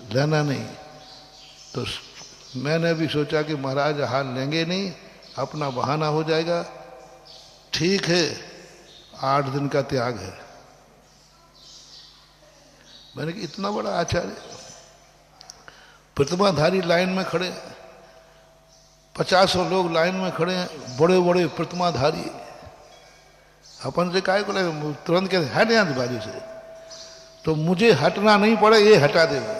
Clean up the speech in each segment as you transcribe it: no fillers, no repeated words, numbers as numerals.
लेना नहीं। तो मैंने भी सोचा कि महाराज हार लेंगे नहीं, अपना बहाना हो जाएगा। ठीक है, 8 दिन का त्याग है। मैंने कहा इतना बड़ा आचार्य, प्रतिमाधारी लाइन में खड़े, 50 लोग लाइन में खड़े हैं, बड़े बड़े प्रतिमाधारी। अपन से काय को लगे, तुरंत कहते हट यहाँ बाजू से, तो मुझे हटना नहीं पड़े, ये हटा देगा,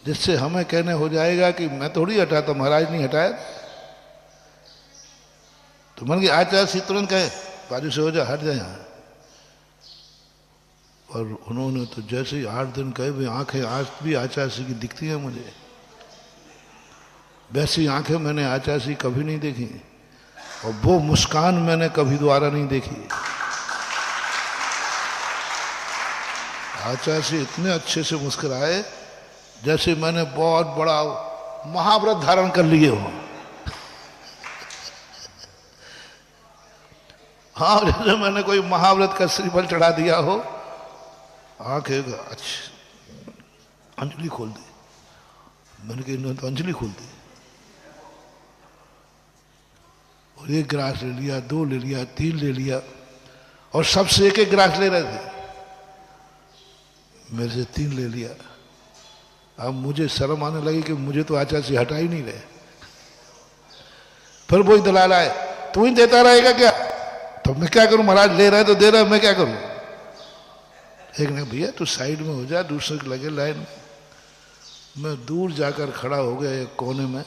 जिससे हमें कहने हो जाएगा कि मैं थोड़ी हटाता, महाराज नहीं हटाया। तो मन की आचार्य से तुरंत कहे बाजू से हो जा, हट जाए यहाँ। और उन्होंने तो जैसे ही 8 दिन कहे, वे आंखें आज भी आचार्य की दिखती हैं मुझे। वैसी आंखें मैंने आचार्य कभी नहीं देखी, और वो मुस्कान मैंने कभी दोबारा नहीं देखी। आचार्य इतने अच्छे से मुस्कुराए जैसे मैंने बहुत बड़ा महाव्रत धारण कर लिए हो। हाँ, जैसे मैंने कोई महाव्रत का श्रीफल चढ़ा दिया हो। आंखें अच्छी अंजलि खोल दी। मैंने कहा इन्होंने तो अंजलि खोल दी, और 1 गिलास ले लिया, 2 ले लिया, 3 ले लिया, और सबसे 1-1 गिलास ले रहे थे। मेरे से 3 ले लिया। अब मुझे शर्म आने लगी कि मुझे तो आचार्य से हटा ही नहीं रहे। फिर वही दलाल आए, तू ही देता रहेगा क्या? तो मैं क्या करूं, महाराज ले रहे तो दे रहे, मैं क्या करूं? एक ने भैया तू साइड में हो जा, दूसरे के लगे लाइन में। मैं दूर जाकर खड़ा हो गया एक कोने में।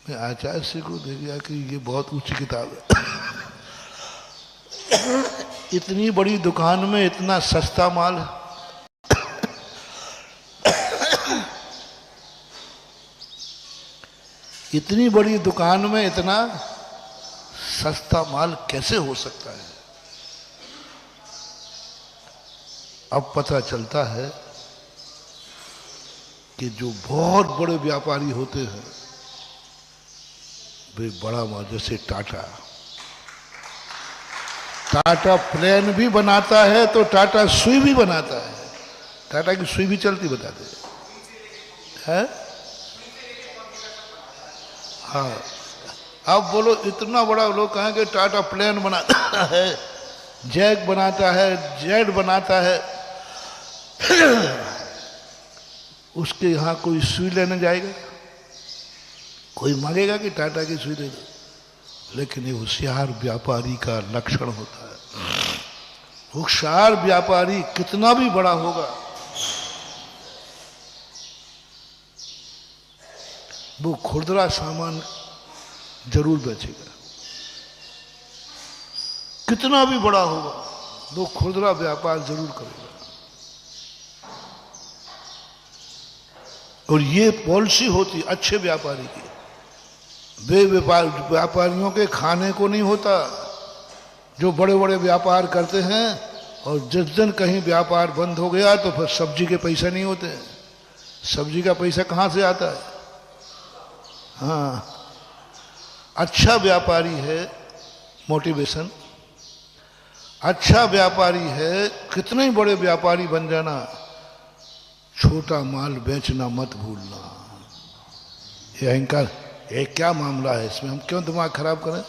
मैं आचार्य को देख गया कि ये बहुत ऊंची किताब है। इतनी बड़ी दुकान में इतना सस्ता माल। इतनी बड़ी दुकान में इतना सस्ता माल कैसे हो सकता है? अब पता चलता है कि जो बहुत बड़े व्यापारी होते हैं वे बड़ा माल, जैसे टाटा प्लेन भी बनाता है तो टाटा सुई भी बनाता है। टाटा की सुई भी चलती बताते हैं। हाँ, अब बोलो इतना बड़ा लोग कहें कि टाटा प्लेन बनाता है, जैक बनाता है, जेट बनाता है। उसके यहाँ कोई सुई लेने जाएगा? कोई मांगेगा कि टाटा की सुई दे दो? लेकिन ये होशियार व्यापारी का लक्षण होता है। होशियार व्यापारी कितना भी बड़ा होगा, वो खुदरा सामान जरूर बेचेगा। कितना भी बड़ा होगा वो खुदरा व्यापार जरूर करेगा। और ये पॉलिसी होती अच्छे व्यापारी की। वे व्यापारियों के खाने को नहीं होता। जो बड़े बड़े व्यापार करते हैं और जिस दिन कहीं व्यापार बंद हो गया तो फिर सब्जी के पैसे नहीं होते। सब्जी का पैसा कहाँ से आता है? हाँ, अच्छा व्यापारी है मोटिवेशन। अच्छा व्यापारी है, कितने ही बड़े व्यापारी बन जाना, छोटा माल बेचना मत भूलना। ये अहंकार, ये क्या मामला है? इसमें हम क्यों दिमाग खराब करें?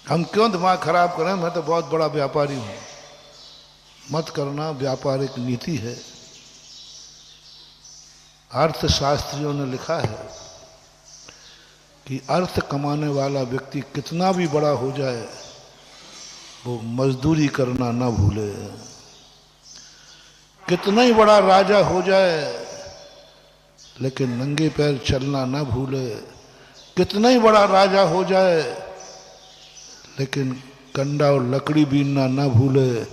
हम क्यों दिमाग खराब करें? मैं तो बहुत बड़ा व्यापारी हूं। मत करना। व्यापार एक नीति है। अर्थशास्त्रियों ने लिखा है कि अर्थ कमाने वाला व्यक्ति कितना भी बड़ा हो जाए वो मजदूरी करना ना भूले। कितना ही बड़ा राजा हो जाए लेकिन नंगे पैर चलना ना भूले। कितना ही बड़ा राजा हो जाए लेकिन कंडा और लकड़ी बीनना ना भूले।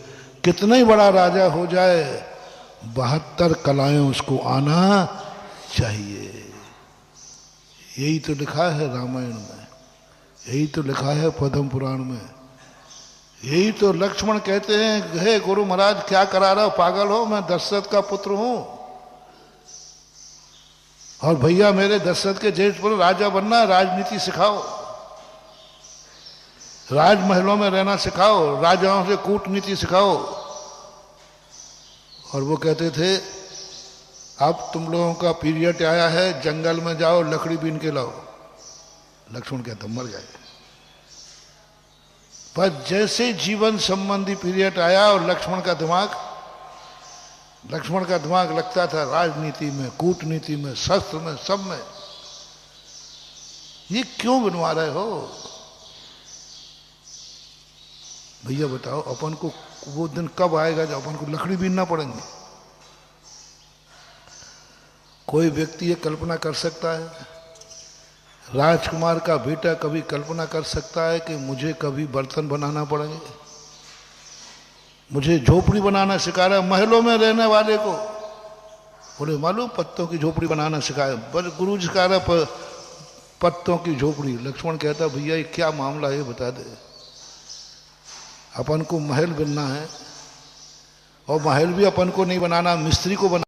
कितना ही बड़ा राजा हो जाए 72 कलाएं उसको आना चाहिए। यही तो लिखा है रामायण में, यही तो लिखा है पद्म पुराण में। यही तो लक्ष्मण कहते हैं, हे गुरु महाराज क्या करा रहा हो, पागल हो? मैं दशरथ का पुत्र हूं और भैया मेरे दशरथ के जेठ पर राजा बनना, राजनीति सिखाओ, राजमहलों में रहना सिखाओ, राजाओं से कूटनीति सिखाओ। और वो कहते थे अब तुम लोगों का पीरियड आया है, जंगल में जाओ, लकड़ी बीन के लाओ। लक्ष्मण कहता मर गए। पर जैसे जीवन संबंधी पीरियड आया और लक्ष्मण का दिमाग लगता था राजनीति में, कूटनीति में, शस्त्र में, सब में। ये क्यों बनवा रहे हो भैया, बताओ। अपन को वो दिन कब आएगा जब अपन को लकड़ी बीनना पड़ेंगे? कोई व्यक्ति ये कल्पना कर सकता है, राजकुमार का बेटा कभी कल्पना कर सकता है कि मुझे कभी बर्तन बनाना पड़ेंगे? मुझे झोपड़ी बनाना सिखा रहा है महलों में रहने वाले को। बोले मालूम पत्तों की झोपड़ी बनाना सिखाया, पर गुरु जी सिखा रहा पत्तों की झोपड़ी। लक्ष्मण कहता भैया ये क्या मामला है, बता दे। अपन को महल बनना है, और महल भी अपन को नहीं बनाना, मिस्त्री को बनाना।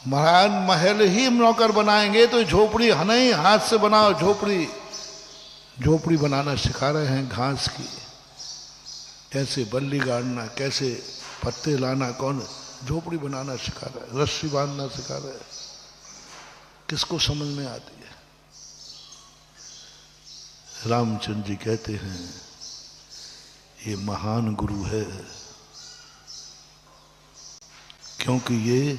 महाराज महल ही नौकर बनाएंगे तो झोपड़ी नहीं, हाथ से बनाओ झोपड़ी बनाना सिखा रहे हैं घास की। कैसे बल्ली गाड़ना, कैसे पत्ते लाना, कौन झोपड़ी बनाना सिखा रहा है, रस्सी बांधना सिखा रहा है। किसको समझ में आती है? रामचंद्र जी कहते हैं ये महान गुरु है, क्योंकि ये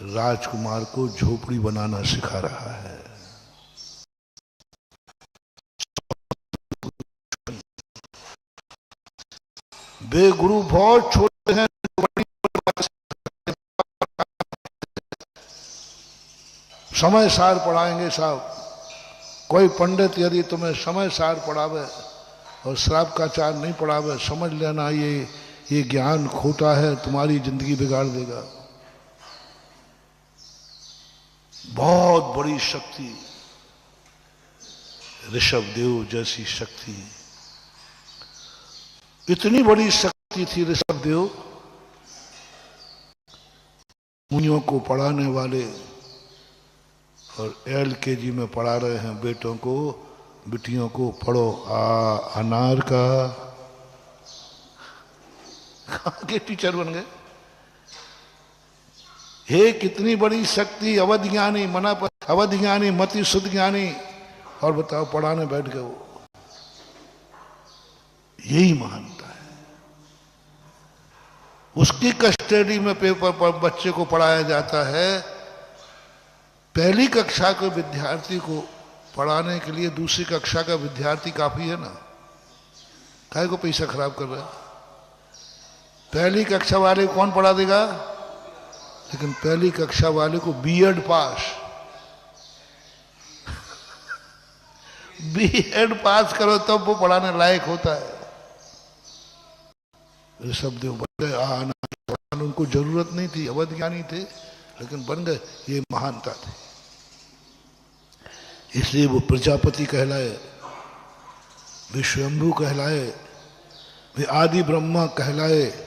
राजकुमार को झोपड़ी बनाना सिखा रहा है। वे गुरु बहुत छोटे हैं, समय सार पढ़ाएंगे साहब। कोई पंडित यदि तुम्हें समय सार पढ़ावे और श्राप का चार नहीं पढ़ावे, समझ लेना ये ज्ञान खोटा है, तुम्हारी जिंदगी बिगाड़ देगा। बहुत बड़ी शक्ति, ऋषभदेव जैसी शक्ति, इतनी बड़ी शक्ति थी ऋषभदेव, मुनियों को पढ़ाने वाले, और LKG में पढ़ा रहे हैं बेटों को, बिटियों को पढ़ो अनार का। कहाँ के टीचर बन गए? हे कितनी बड़ी शक्ति, अवध ज्ञानी अवध ज्ञानी मति शुद्ध ज्ञानी, और बताओ पढ़ाने बैठ गए वो। यही महानता है। उसकी कस्टडी में पेपर पर बच्चे को पढ़ाया जाता है। पहली कक्षा के विद्यार्थी को पढ़ाने के लिए दूसरी कक्षा का विद्यार्थी काफी है ना, काहे को पैसा खराब कर रहा है? पहली कक्षा वाले को कौन पढ़ा देगा? लेकिन पहली कक्षा वाले को B.Ed पास B.Ed पास करो तब वो पढ़ाने लायक होता है। ऋषभदेव बन गए, उनको जरूरत नहीं थी, अवध ज्ञानी थे, लेकिन बन गए। ये महानता थी, इसलिए वो प्रजापति कहलाए, विश्वम्भु कहलाए, वे आदि ब्रह्मा कहलाए।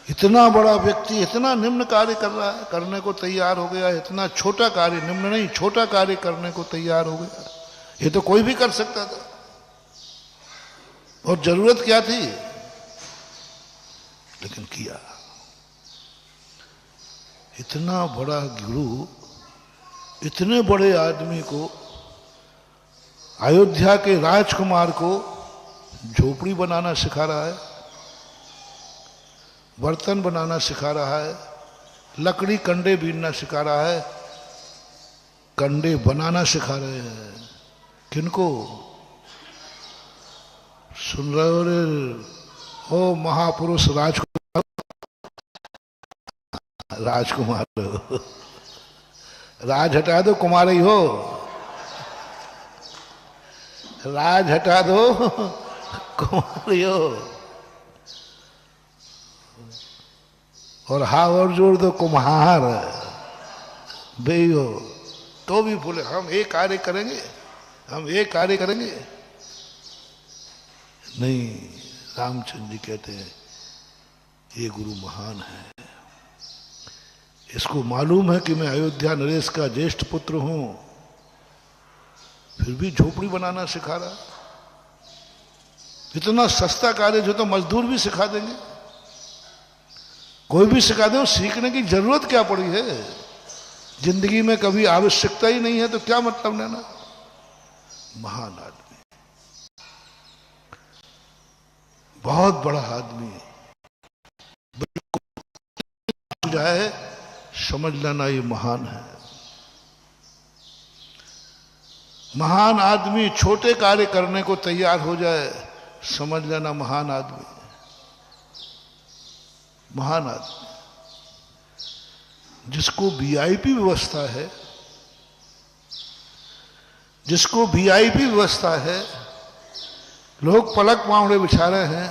इतना बड़ा व्यक्ति इतना निम्न कार्य कर रहा है, करने को तैयार हो गया। इतना छोटा कार्य, निम्न नहीं छोटा कार्य करने को तैयार हो गया। ये तो कोई भी कर सकता था, और जरूरत क्या थी, लेकिन किया। इतना बड़ा गुरु इतने बड़े आदमी को, अयोध्या के राजकुमार को झोपड़ी बनाना सिखा रहा है, बर्तन बनाना सिखा रहा है, लकड़ी कंडे बीनना सिखा रहा है, कंडे बनाना सिखा रहे हैं। किनको? सुन रहे हो रे? ओ महापुरुष राजकुमार हो। राज हटा दो, कुमार ही हो। राज हटा दो, कुमार ही हो। और और जोड़ दो, कुम्हार बे हो। तो भी बोले हम एक कार्य करेंगे, हम एक कार्य करेंगे। नहीं, रामचंद्र जी कहते हैं ये गुरु महान है। इसको मालूम है कि मैं अयोध्या नरेश का ज्येष्ठ पुत्र हूं, फिर फिर भी झोपड़ी बनाना सिखा रहा है। इतना सस्ता कार्य जो तो मजदूर भी सिखा देंगे, कोई भी सिखा दे, सीखने की जरूरत क्या पड़ी है? जिंदगी में कभी आवश्यकता ही नहीं है तो क्या मतलब लेना। महान आदमी, बहुत बड़ा आदमी है, समझ लेना ये महान है। महान आदमी छोटे कार्य करने को तैयार हो जाए, समझ लेना महान आदमी। महान आदमी जिसको वीआईपी व्यवस्था है, जिसको वीआईपी व्यवस्था है, लोग पलक पावड़े बिछा रहे हैं,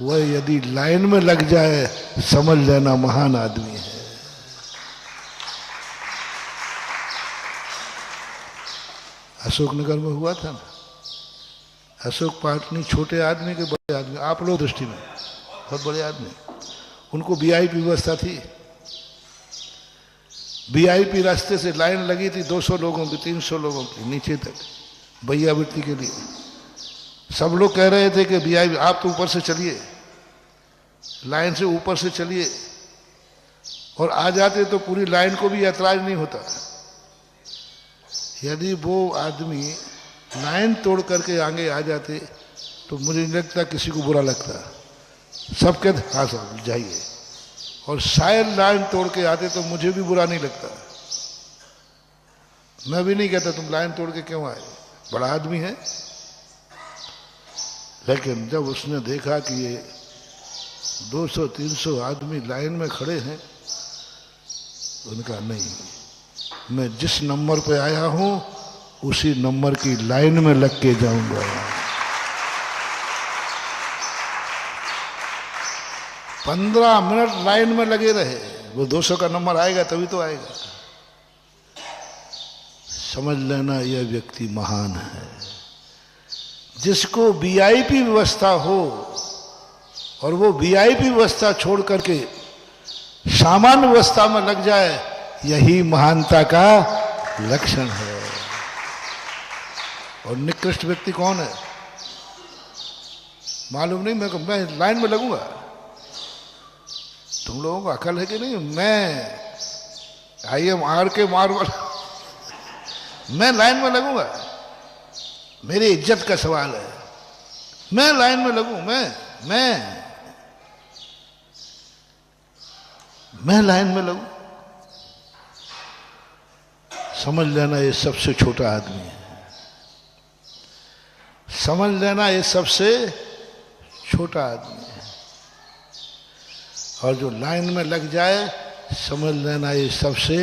वह यदि लाइन में लग जाए, समझ लेना महान आदमी है। अशोकनगर में हुआ था ना, अशोक पाटनी छोटे आदमी के बड़े आदमी, आप लोग दृष्टि में बहुत बड़े आदमी, उनको वीआईपी व्यवस्था थी। वीआईपी रास्ते से लाइन लगी थी 200 लोगों की, 300 लोगों की, नीचे तक भैयावृत्ति के लिए। सब लोग कह रहे थे कि वीआईपी आप तो ऊपर से चलिए, लाइन से ऊपर से चलिए, और आ जाते तो पूरी लाइन को भी ऐतराज नहीं होता। यदि वो आदमी लाइन तोड़ करके आगे आ जाते तो मुझे नहीं लगता किसी को बुरा लगता, सब कहते हाँ साहब जाइए, और शायद लाइन तोड़ के आते तो मुझे भी बुरा नहीं लगता। मैं भी नहीं कहता तुम लाइन तोड़ के क्यों आए, बड़ा आदमी है। लेकिन जब उसने देखा कि ये 200-300 आदमी लाइन में खड़े हैं, तो उनका नहीं, मैं जिस नंबर पे आया हूं उसी नंबर की लाइन में लग के जाऊंगा। 15 मिनट लाइन में लगे रहे, वो 200 का नंबर आएगा तभी तो आएगा। समझ लेना यह व्यक्ति महान है। जिसको वीआईपी व्यवस्था हो और वो वीआईपी व्यवस्था छोड़ करके सामान्य व्यवस्था में लग जाए, यही महानता का लक्षण है। और निकृष्ट व्यक्ति कौन है मालूम नहीं, मैं लाइन में लगूंगा। तुम लोगों को अकल है कि नहीं? मैं IMR के मार्वल मैं लाइन में लगूंगा, मेरी इज्जत का सवाल है। मैं लाइन में लगूं, मैं लाइन में लगूं। समझ लेना ये सबसे छोटा आदमी है, समझ लेना ये सबसे छोटा आदमी है। और जो लाइन में लग जाए, समझ लेना ये सबसे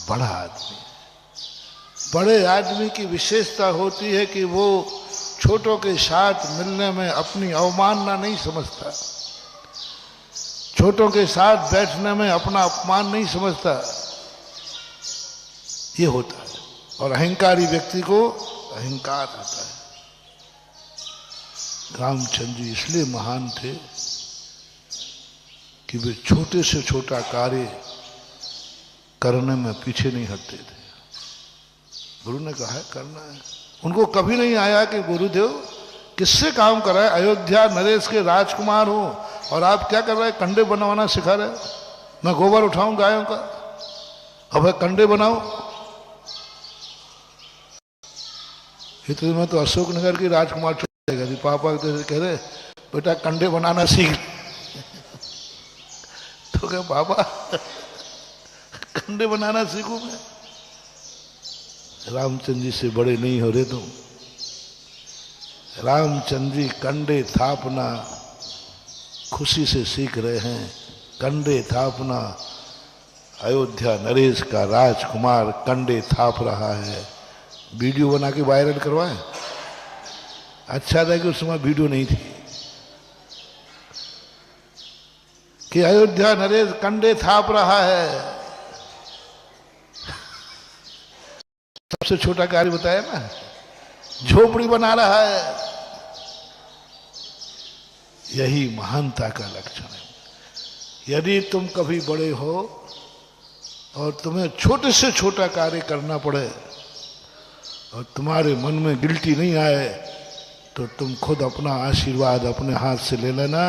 बड़ा आदमी है। बड़े आदमी की विशेषता होती है कि वो छोटों के साथ मिलने में अपनी अवमानना नहीं समझता, छोटों के साथ बैठने में अपना अपमान नहीं समझता। ये होता है। और अहंकारी व्यक्ति को अहंकार आता है। रामचंद्र जी इसलिए महान थे कि वे छोटे से छोटा कार्य करने में पीछे नहीं हटते थे। गुरु ने कहा है करना है, उनको कभी नहीं आया कि गुरुदेव किससे काम कराए, अयोध्या नरेश के राजकुमार हो और आप क्या कर रहे हैं, कंडे बनवाना सिखा रहे हो। मैं गोबर उठाऊं गायों का, अब कंडे बनाओ। इतने में तो अशोकनगर की राजकुमार छोड़ेगा, पापा कह रहे बेटा कंडे बनाना सीख। तो क्या पापा कंडे बनाना सीखूं मैं? रामचंद्र जी से बड़े नहीं हो रहे तुम। रामचंद्र जी कंडे थापना खुशी से सीख रहे हैं। कंडे थापना, अयोध्या नरेश का राजकुमार कंडे थाप रहा है। वीडियो बना के वायरल करवाएं। अच्छा था कि उस समय वीडियो नहीं थी कि अयोध्या नरेश कंडे थाप रहा है। सबसे छोटा कार्य बताया ना, झोपड़ी बना रहा है। यही महानता का लक्षण है। यदि तुम कभी बड़े हो और तुम्हें छोटे से छोटा कार्य करना पड़े और तुम्हारे मन में गिल्टी नहीं आए तो तुम खुद अपना आशीर्वाद अपने हाथ से ले लेना,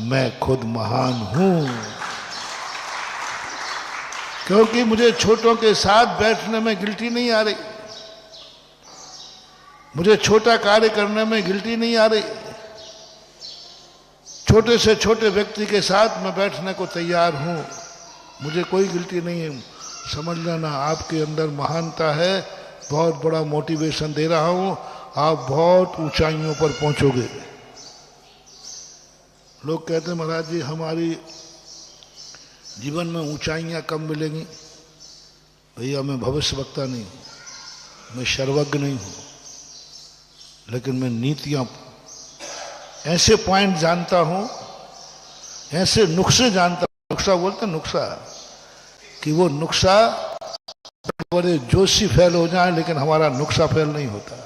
मैं खुद महान हूं। क्योंकि मुझे छोटों के साथ बैठने में गिल्टी नहीं आ रही, मुझे छोटा कार्य करने में गिल्टी नहीं आ रही। छोटे से छोटे व्यक्ति के साथ मैं बैठने को तैयार हूं, मुझे कोई गिल्टी नहीं है। समझ लेना आपके अंदर महानता है, बहुत बड़ा मोटिवेशन दे रहा हूं, आप बहुत ऊंचाइयों पर पहुंचोगे। लोग कहते हैं महाराज जी हमारी जीवन में ऊंचाइयां कम मिलेंगी। भैया मैं भविष्य वक्ता नहीं हूं, मैं सर्वज्ञ नहीं हूं, लेकिन मैं नीतियां ऐसे पॉइंट जानता हूं, ऐसे नुक्से जानता हूं, नुक्सा बोलते हैं नुक्सा, कि वो नुक्सा बड़े जोशी फैल हो जाए लेकिन हमारा नुक्सा फैल नहीं होता।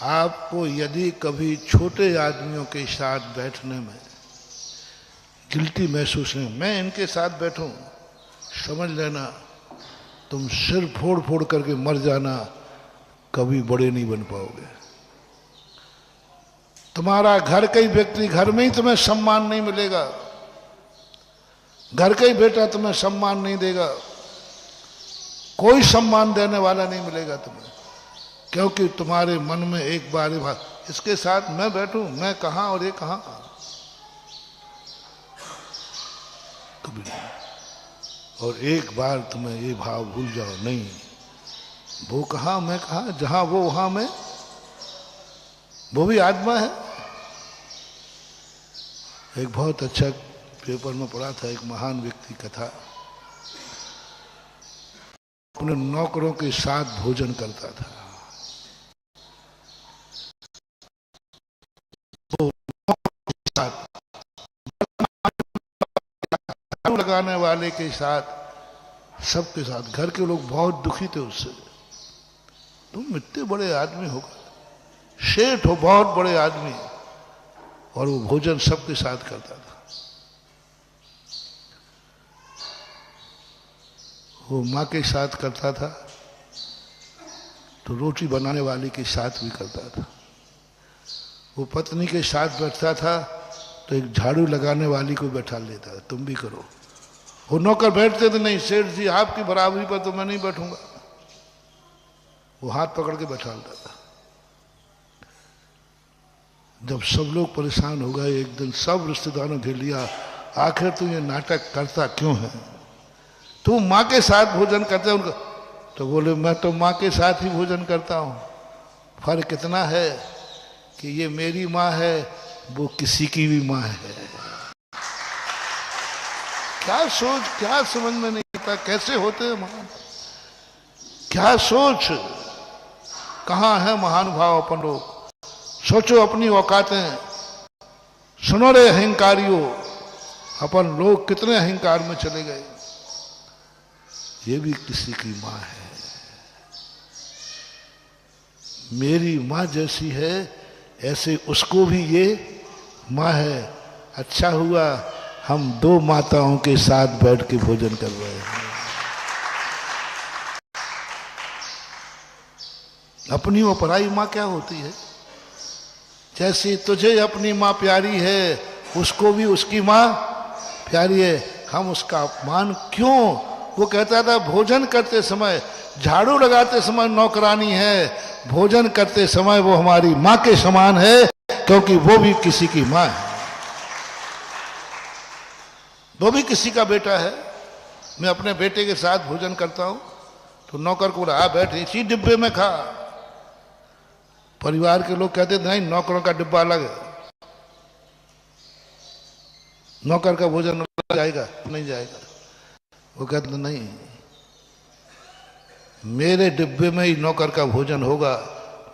आपको यदि कभी छोटे आदमियों के साथ बैठने में गिल्टी महसूस नहीं, मैं इनके साथ बैठूं, समझ लेना तुम सिर फोड़ फोड़ करके मर जाना, कभी बड़े नहीं बन पाओगे। तुम्हारा घर का ही व्यक्ति, घर में ही तुम्हें सम्मान नहीं मिलेगा, घर का ही बेटा तुम्हें सम्मान नहीं देगा, कोई सम्मान देने वाला नहीं मिलेगा तुम्हें, क्योंकि तुम्हारे मन में एक बार ही बात, इसके साथ मैं बैठूं, मैं कहां और ये कहां, कभी नहीं। और एक बार तुम्हें ये भाव भूल जाओ, नहीं वो कहां मैं कहां, जहां वो वहां मैं, वो भी आत्मा है। एक बहुत अच्छा पेपर में पढ़ा था, एक महान व्यक्ति का था, अपने नौकरों के साथ भोजन करता था। वो झाड़ू लगाने वाले के साथ, सबके साथ, घर के लोग बहुत दुखी थे उससे, तुम इतने बड़े आदमी हो, शेठ हो, बहुत बड़े आदमी, और वो भोजन सबके साथ करता था। वो माँ के साथ करता था तो रोटी बनाने वाली के साथ भी करता था, वो पत्नी के साथ बैठता था तो एक झाड़ू लगाने वाली को बैठा लेता था, तुम भी करो। वो नौकर बैठते थे, नहीं सेठ जी आपकी बराबरी पर तो मैं नहीं बैठूंगा, वो हाथ पकड़ के बैठा लेता था। जब सब लोग परेशान हो गए, एक दिन सब रिश्तेदारों घेर लिया, आखिर तू ये नाटक करता क्यों है, तू माँ के साथ भोजन करते उनका, तो बोले मैं तो माँ के साथ ही भोजन करता हूँ, फर्क इतना है कि ये मेरी माँ है, वो किसी की भी माँ है। क्या सोच, क्या समझ में नहीं आता, कैसे होते हैं महान, क्या सोच, कहाँ है महानुभाव अपन लोग। सोचो अपनी औकातें, सुनो रे अहंकारियों, अपन लोग कितने अहंकार में चले गए। ये भी किसी की माँ है, मेरी माँ जैसी है ऐसे उसको भी ये माँ है। अच्छा हुआ हम दो माताओं के साथ बैठ के भोजन कर रहे हैं। अपनी और पराई माँ क्या होती है, जैसी तुझे अपनी माँ प्यारी है उसको भी उसकी माँ प्यारी है, हम उसका अपमान क्यों। वो कहता था भोजन करते समय, झाड़ू लगाते समय नौकरानी है, भोजन करते समय वो हमारी माँ के समान है, क्योंकि वो भी किसी की माँ है, वो भी किसी का बेटा है। मैं अपने बेटे के साथ भोजन करता हूं तो नौकर को बोला बैठ इसी डिब्बे में खा। परिवार के लोग कहते नहीं नौकरों का डिब्बा अलग है, नौकर का भोजन जाएगा नहीं जाएगा। वो कहते नहीं, मेरे डिब्बे में ही नौकर का भोजन होगा।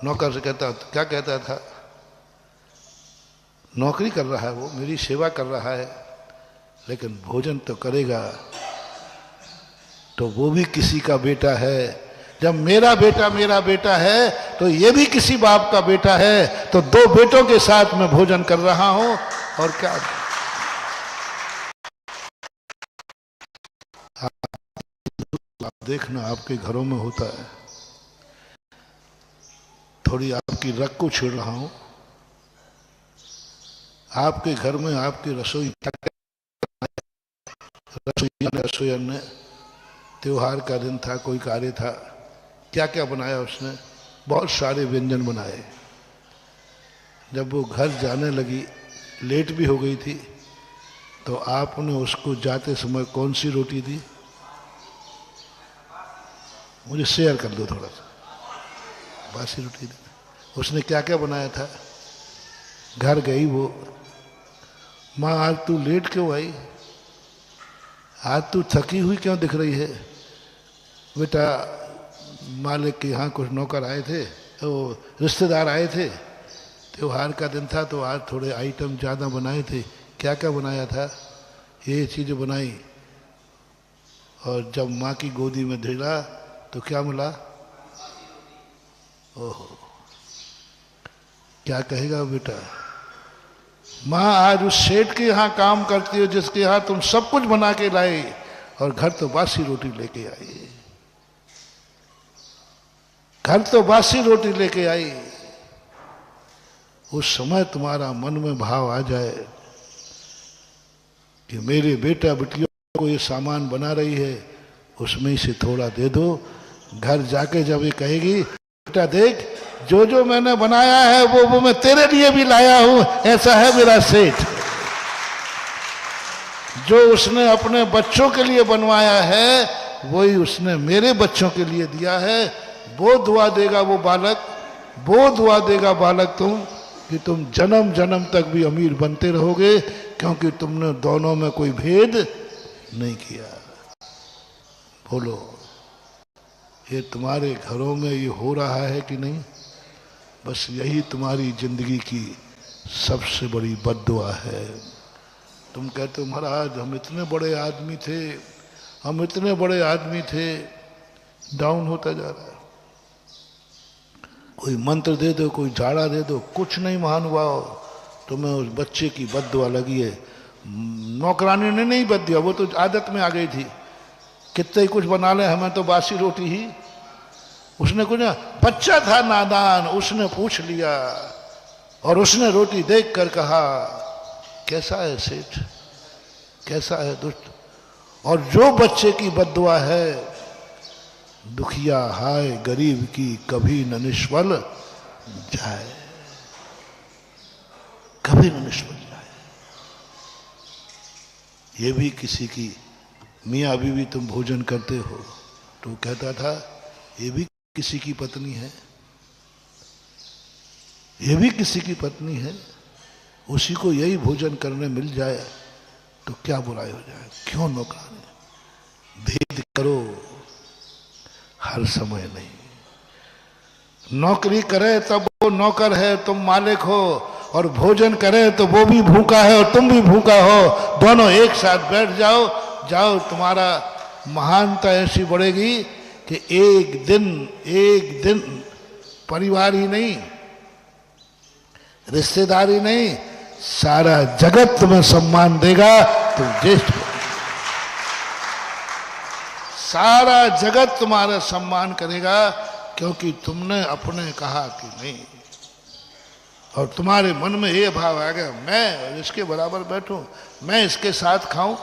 नौकर से कहता क्या कहता था, नौकरी कर रहा है वो, मेरी सेवा कर रहा है, लेकिन भोजन तो करेगा, तो वो भी किसी का बेटा है। जब मेरा बेटा है तो ये भी किसी बाप का बेटा है, तो दो बेटों के साथ मैं भोजन कर रहा हूं। और क्या आप देखना आपके घरों में होता है, थोड़ी आपकी रग को छेड़ रहा हूं। आपके घर में आपकी रसोई रसोईया ने, त्योहार का दिन था, कोई कार्य था, क्या क्या बनाया उसने? बहुत सारे व्यंजन बनाए। जब वो घर जाने लगी, लेट भी हो गई थी, तो आपने उसको जाते समय कौन सी रोटी दी? मुझे शेयर कर दो थोड़ा सा। बासी रोटी दी। उसने क्या क्या बनाया था? घर गई वो, माँ आज तू लेट क्यों आई? आज तू थकी हुई क्यों दिख रही है? बेटा मालिक के यहाँ कुछ नौकर आए थे, वो रिश्तेदार आए थे, त्योहार का दिन था, तो आज थोड़े आइटम ज़्यादा बनाए थे। क्या क्या बनाया था? ये चीज़ें बनाई। और जब माँ की गोदी में ढेला तो क्या मिला? ओहो, क्या कहेगा बेटा? माँ आज उस सेठ के यहाँ काम करती हो जिसके यहाँ तुम सब कुछ बना के लाई, और घर तो बासी रोटी लेके आई। घर तो बासी रोटी लेके आई। उस समय तुम्हारा मन में भाव आ जाए कि मेरे बेटा बेटियों को ये सामान बना रही है, उसमें से थोड़ा दे दो। घर जाके जब ये कहेगी, बेटा देख जो जो मैंने बनाया है वो मैं तेरे लिए भी लाया हूं, ऐसा है मेरा सेठ। जो उसने अपने बच्चों के लिए बनवाया है वही उसने मेरे बच्चों के लिए दिया है। वो दुआ देगा वो बालक, वो दुआ देगा बालक तुम, कि तुम जन्म जन्म तक भी अमीर बनते रहोगे, क्योंकि तुमने दोनों में कोई भेद नहीं किया। बोलो, ये तुम्हारे घरों में ये हो रहा है कि नहीं? बस यही तुम्हारी जिंदगी की सबसे बड़ी बद्दुआ है। तुम कहते हो महाराज हम इतने बड़े आदमी थे, हम इतने बड़े आदमी थे, डाउन होता जा रहा है। कोई मंत्र दे दो, कोई झाड़ा दे दो, कुछ नहीं महानुभाव, तुम्हें उस बच्चे की बद्दुआ लगी है। नौकरानी ने नहीं बद दिया, वो तो आदत में आ गई थी, कितने ही कुछ बना ले, हमें तो बासी रोटी ही। उसने कुछ, बच्चा था नादान, उसने पूछ लिया और उसने रोटी देख कर कहा कैसा है सेठ, कैसा है दुष्ट। और जो बच्चे की बद्दुआ है, दुखिया हाय गरीब की कभी न निष्फल जाए, कभी न निष्फल जाए। ये भी किसी की, मियाँ बीवी तुम भोजन करते हो, तो कहता था ये भी किसी की पत्नी है, ये भी किसी की पत्नी है, उसी को यही भोजन करने मिल जाए तो क्या बुराई हो जाए। क्यों नौकरानी? भेद करो, हर समय नहीं। नौकरी करे तब वो नौकर है, तुम मालिक हो, और भोजन करे तो वो भी भूखा है और तुम भी भूखा हो। दोनों एक साथ बैठ जाओ, जाओ, तुम्हारा महानता ऐसी बढ़ेगी कि एक दिन परिवार ही नहीं, रिश्तेदारी नहीं, सारा जगत तुम्हें सम्मान देगा। तुम ज्येष्ठ हो, सारा जगत तुम्हारा सम्मान करेगा, क्योंकि तुमने अपने कहा कि नहीं। और तुम्हारे मन में ये भाव आ गया, मैं इसके बराबर बैठूं, मैं इसके साथ खाऊं,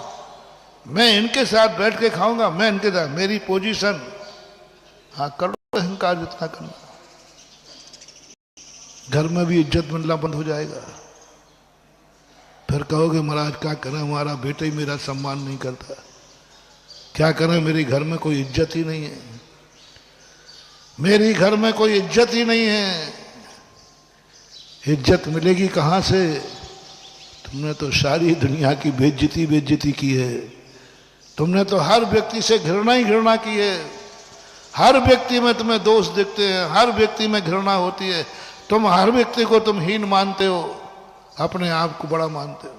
मैं इनके साथ बैठ के खाऊंगा, मैं इनके साथ, मेरी पोजीशन। हाँ, कर लो अहंकार जितना करना, घर में भी इज्जत मिलना बंद हो जाएगा। फिर कहोगे महाराज क्या करें, हमारा बेटा ही मेरा सम्मान नहीं करता, क्या करें, मेरे घर में कोई इज्जत ही नहीं है, मेरी घर में कोई इज्जत ही नहीं है। इज्जत मिलेगी कहां से? तुमने तो सारी दुनिया की बेइज्जती की है। तुमने तो हर व्यक्ति से घृणा ही घृणा की है, हर व्यक्ति में तुम्हें दोष दिखते हैं, हर व्यक्ति में घृणा होती है। तुम हर व्यक्ति को तुम हीन मानते हो, अपने आप को बड़ा मानते हो।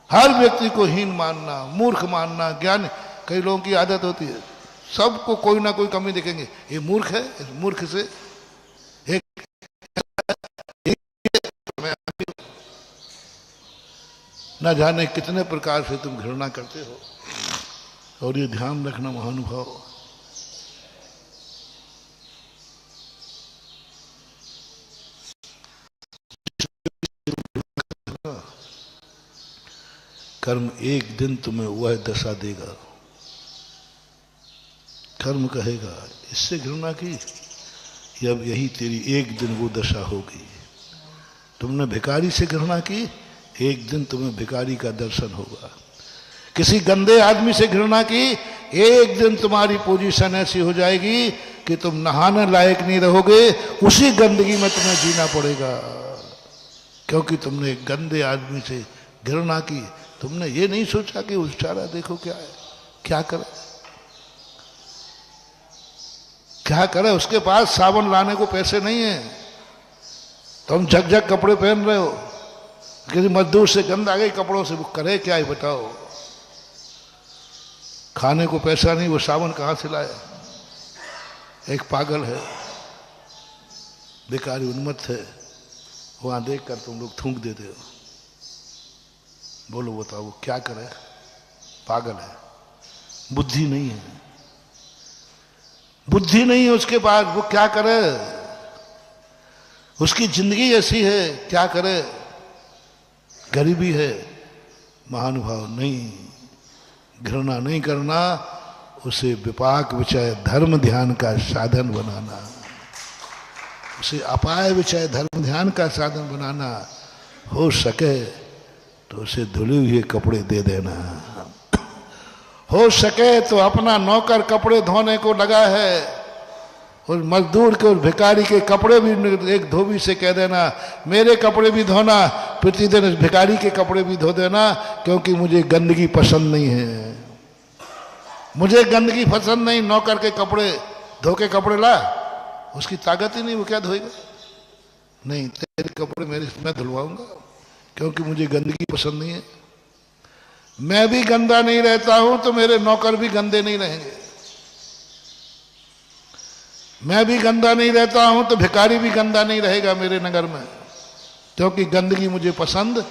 हर व्यक्ति को हीन मानना, मूर्ख मानना, ज्ञान, कई लोगों की आदत होती है, सबको कोई ना कोई कमी दिखेंगे, ये मूर्ख है, इस मूर्ख से एक न जाने कितने प्रकार से तुम घृणा करते हो। और ये ध्यान रखना महानुभाव, कर्म एक दिन तुम्हें वह दशा देगा। कर्म कहेगा इससे घृणा की, अब यही तेरी एक दिन वो दशा होगी। तुमने भिखारी से घृणा की, एक दिन तुम्हें भिखारी का दर्शन होगा। किसी गंदे आदमी से घृणा की, एक दिन तुम्हारी पोजीशन ऐसी हो जाएगी कि तुम नहाने लायक नहीं रहोगे, उसी गंदगी में तुम्हें जीना पड़ेगा, क्योंकि तुमने एक गंदे आदमी से घृणा की। तुमने ये नहीं सोचा कि उस बेचारा देखो क्या है, क्या करे, क्या करे, उसके पास साबुन लाने को पैसे नहीं है, तुम झकझक कपड़े पहन रहे हो, किसी मजदूर से गंद आ गई कपड़ों से, वो करे क्या है बताओ। खाने को पैसा नहीं, वो साबुन कहाँ से लाए। एक पागल है, बेकारी उन्मत्त है, वहां देखकर तुम लोग थूक देते हो। बोलो बताओ वो क्या करे, पागल है, बुद्धि नहीं है, बुद्धि नहीं है उसके पास, वो क्या करे, उसकी जिंदगी ऐसी है, क्या करे, गरीबी है। महानुभाव नहीं, घृणा नहीं करना, उसे विपाक विचय धर्म ध्यान का साधन बनाना, उसे अपाय विचय धर्म ध्यान का साधन बनाना। हो सके तो उसे धुले हुए कपड़े दे देना, हो सके तो अपना नौकर कपड़े धोने को लगा है, उस मजदूर के, उस भिखारी के कपड़े भी एक धोबी से कह देना मेरे कपड़े भी धोना, प्रतिदिन उस भिखारी के कपड़े भी धो देना, क्योंकि मुझे गंदगी पसंद नहीं है, मुझे गंदगी पसंद नहीं। नौकर के कपड़े धो के कपड़े ला, उसकी ताकत ही नहीं, वो क्या धोएगा। नहीं, तेरे कपड़े मैं धुलवाऊंगा, क्योंकि मुझे गंदगी पसंद नहीं है। मैं भी गंदा नहीं रहता हूं तो मेरे नौकर भी गंदे नहीं रहेंगे, मैं भी गंदा नहीं रहता हूं तो भिखारी भी गंदा नहीं रहेगा मेरे नगर में, क्योंकि गंदगी मुझे पसंद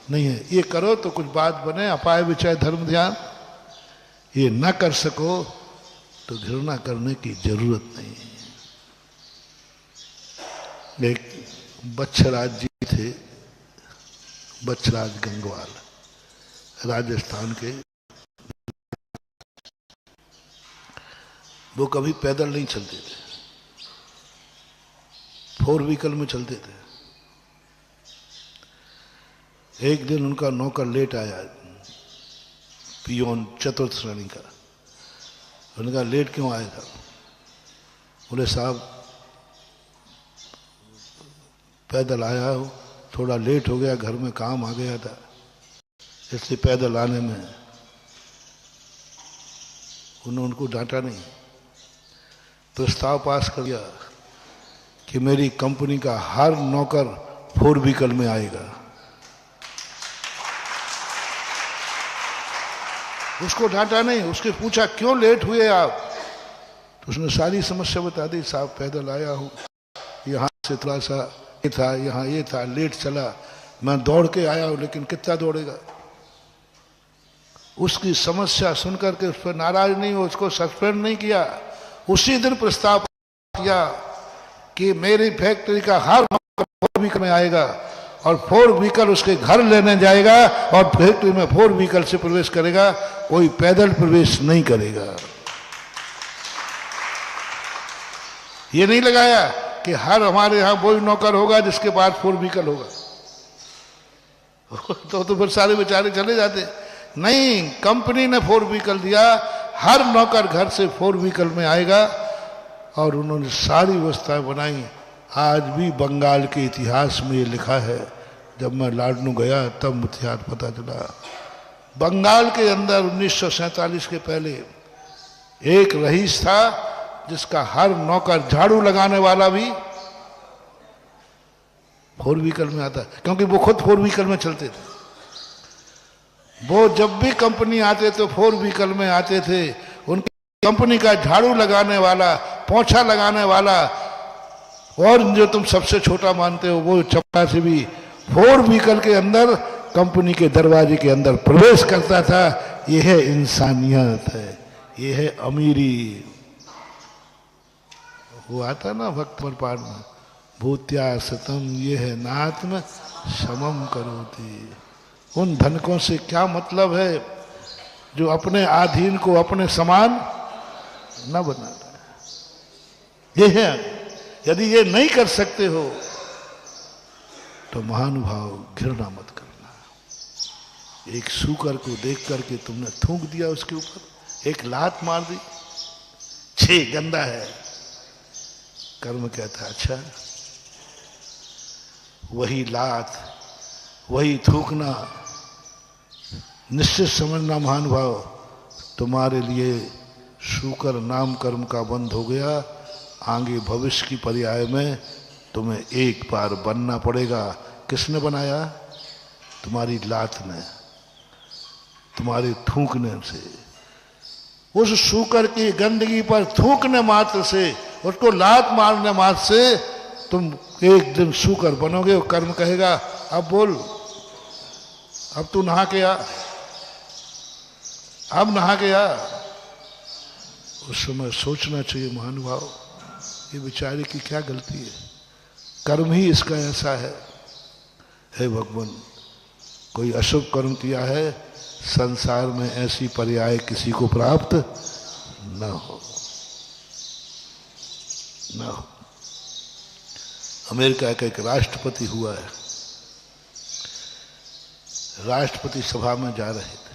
नहीं है। ये करो तो कुछ बात बने, अपाय विचय धर्म ध्यान। ये न कर सको तो घृणा करने की जरूरत नहीं। एक बच्छराज जी थे, बच्छराज गंगवाल, राजस्थान के। वो कभी पैदल नहीं चलते थे, 4 व्हीकल में चलते थे। एक दिन उनका नौकर लेट आया, पियोन चतुर्थ श्रेणी का। उन्होंने कहा लेट क्यों आया था। बोले साहब पैदल आया हूँ, थोड़ा लेट हो गया, घर में काम आ गया था, इसलिए पैदल आने में। उन्होंने उनको डांटा नहीं, प्रस्ताव पास कर दिया कि मेरी कंपनी का हर नौकर 4 व्हीकल में आएगा। उसको डांटा नहीं, उसके पूछा क्यों लेट हुए आप, तो उसने सारी समस्या बता दी। साहब पैदल आया हूँ, यहाँ से थोड़ा सा ये था, यहाँ ये था, लेट चला, मैं दौड़ के आया हूँ, लेकिन कितना दौड़ेगा। उसकी समस्या सुनकर के उस पर नाराज नहीं हो, उसको सस्पेंड नहीं किया। उसी दिन प्रस्ताव किया कि मेरी फैक्ट्री का हर नौकर 4 व्हीकल में आएगा और 4 व्हीकल उसके घर लेने जाएगा और फैक्ट्री में 4 व्हीकल से प्रवेश करेगा, कोई पैदल प्रवेश नहीं करेगा। ये नहीं लगाया कि हर हमारे यहां वही नौकर होगा जिसके पास 4 व्हीकल होगा, तो फिर सारे बेचारे चले जाते। नहीं, कंपनी ने 4 व्हीकल दिया, हर नौकर घर से 4 व्हीकल में आएगा, और उन्होंने सारी व्यवस्थाएं बनाई। आज भी बंगाल के इतिहास में ये लिखा है, जब मैं लाडनू गया तब इतिहास पता चला। बंगाल के अंदर 1947 के पहले एक रईस था जिसका हर नौकर, झाड़ू लगाने वाला भी 4 व्हीकल में आता, क्योंकि वो खुद 4 व्हीकल में चलते थे। वो जब भी कंपनी आते तो 4 व्हीकल में आते थे। उनकी कंपनी का झाड़ू लगाने वाला, पोंछा लगाने वाला, और जो तुम सबसे छोटा मानते हो वो चपड़ा से भी 4 व्हीकल के अंदर कंपनी के दरवाजे के अंदर प्रवेश करता था। यह है इंसानियत, है यह है अमीरी। वो आता ना भक्त पर पाठ में, भूत्या सतम ये है नात्म समम करोति। उन धनकों से क्या मतलब है जो अपने अधीन को अपने समान न बना रहे। ये है, यदि ये नहीं कर सकते हो तो महानुभाव घृणा मत करना। एक सूकर को देख करके तुमने थूक दिया उसके ऊपर, एक लात मार दी, छे गंदा है। कर्म कहता अच्छा, वही लात वही थूकना, निश्चित समझना महानुभाव तुम्हारे लिए शूकर नाम कर्म का बंध हो गया। आगे भविष्य की पर्याय में तुम्हें एक बार बनना पड़ेगा। किसने बनाया? तुम्हारी लात ने, तुम्हारे थूकने से। उस शूकर की गंदगी पर थूकने मात्र से, उसको लात मारने मात्र से तुम एक दिन शूकर बनोगे। वो कर्म कहेगा अब बोल, अब तू नहा के आ, अब नहा के आ। उस समय सोचना चाहिए महानुभाव ये बेचारे की क्या गलती है, कर्म ही इसका ऐसा है। हे भगवान, कोई अशुभ कर्म किया है, संसार में ऐसी पर्याय किसी को प्राप्त न हो, न हो। अमेरिका का एक राष्ट्रपति हुआ है, राष्ट्रपति सभा में जा रहे थे,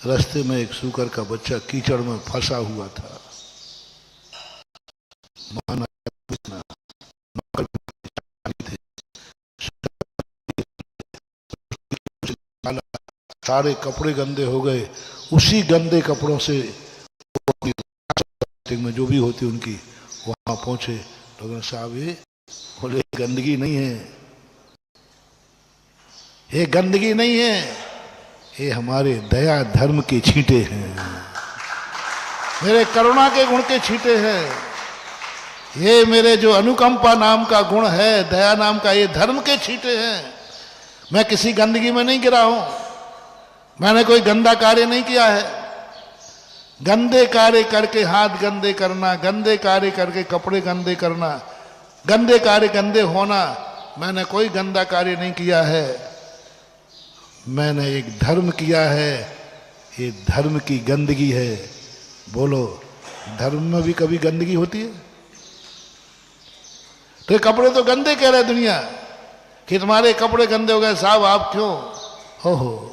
रास्ते में एक सूकर का बच्चा कीचड़ में फंसा हुआ था। सारे कपड़े गंदे हो गए, उसी गंदे कपड़ों से में जो भी होती उनकी वहां पहुंचे। लोगों साहब ये बोले गंदगी नहीं है, ये गंदगी नहीं है, ये हमारे दया धर्म के छींटे हैं, मेरे करुणा के गुण के छींटे हैं, ये मेरे जो अनुकंपा नाम का गुण है, दया नाम का, ये धर्म के छींटे हैं। मैं किसी गंदगी में नहीं गिरा हूं, मैंने कोई गंदा कार्य नहीं किया है। गंदे कार्य करके हाथ गंदे करना, गंदे कार्य करके कपड़े गंदे करना, गंदे कार्य गंदे होना, मैंने कोई गंदा कार्य नहीं किया है। मैंने एक धर्म किया है, ये धर्म की गंदगी है। बोलो, धर्म में भी कभी गंदगी होती है? तो ये कपड़े तो गंदे कह रहे दुनिया कि तुम्हारे कपड़े गंदे हो गए साहब, आप क्यों हो।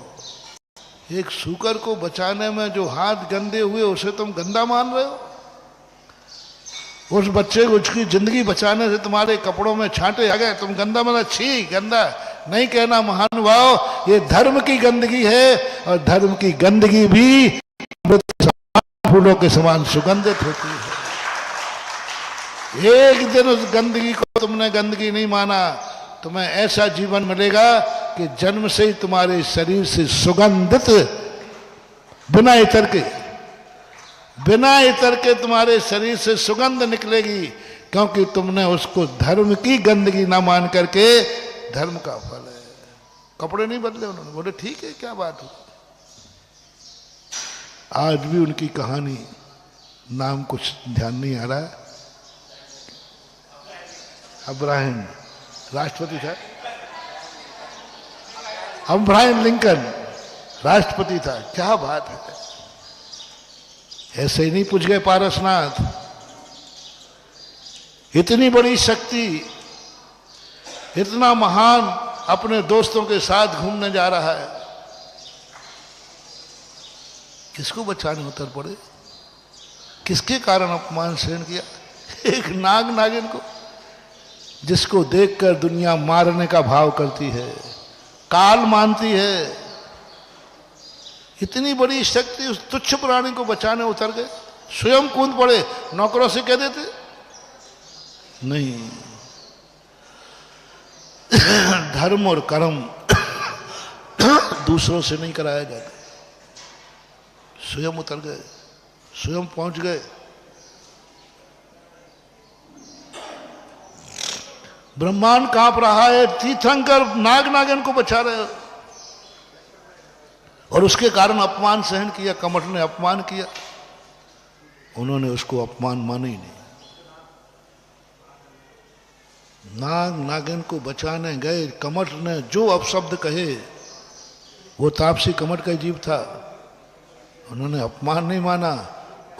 एक सूकर को बचाने में जो हाथ गंदे हुए उसे तुम गंदा मान रहे हो। उस बच्चे को उसकी जिंदगी बचाने से तुम्हारे कपड़ों में छांटे आ गए, तुम गंदा माना। छी, गंदा नहीं कहना महानुभाव, ये धर्म की गंदगी है, और धर्म की गंदगी भी फूलों के समान सुगंधित होती है। एक दिन उस गंदगी को तुमने गंदगी नहीं माना, तुम्हें ऐसा जीवन मिलेगा कि जन्म से ही तुम्हारे शरीर से सुगंधित, बिना इतर के तुम्हारे शरीर से सुगंध निकलेगी, क्योंकि तुमने उसको धर्म की गंदगी ना मान करके, धर्म का फल है। कपड़े नहीं बदले उन्होंने, बोले ठीक है, क्या बात हो। आज भी उनकी कहानी, नाम कुछ ध्यान नहीं आ रहा है, अब्राहम राष्ट्रपति था, अब्राहम लिंकन राष्ट्रपति था। क्या बात है, ऐसे ही नहीं पूछ गए पारसनाथ। इतनी बड़ी शक्ति, इतना महान, अपने दोस्तों के साथ घूमने जा रहा है, किसको बचाने उतर पड़े? किसके कारण अपमान सहन किया? एक नाग नागिन को, जिसको देखकर दुनिया मारने का भाव करती है, काल मानती है। इतनी बड़ी शक्ति उस तुच्छ प्राणी को बचाने उतर गए, स्वयं कूद पड़े। नौकरों से कह देते नहीं। धर्म और कर्म दूसरों से नहीं कराया जाता, स्वयं उतर गए, स्वयं पहुंच गए। ब्रह्मांड कांप रहा है, तीर्थंकर नाग नागिन को बचा रहे हो, और उसके कारण अपमान सहन किया। कमठ ने अपमान किया, उन्होंने उसको अपमान माना ही नहीं। नाग नागिन को बचाने गए कमठ ने जो अपशब्द कहे, वो तापसी कमठ का जीव था, उन्होंने अपमान नहीं माना।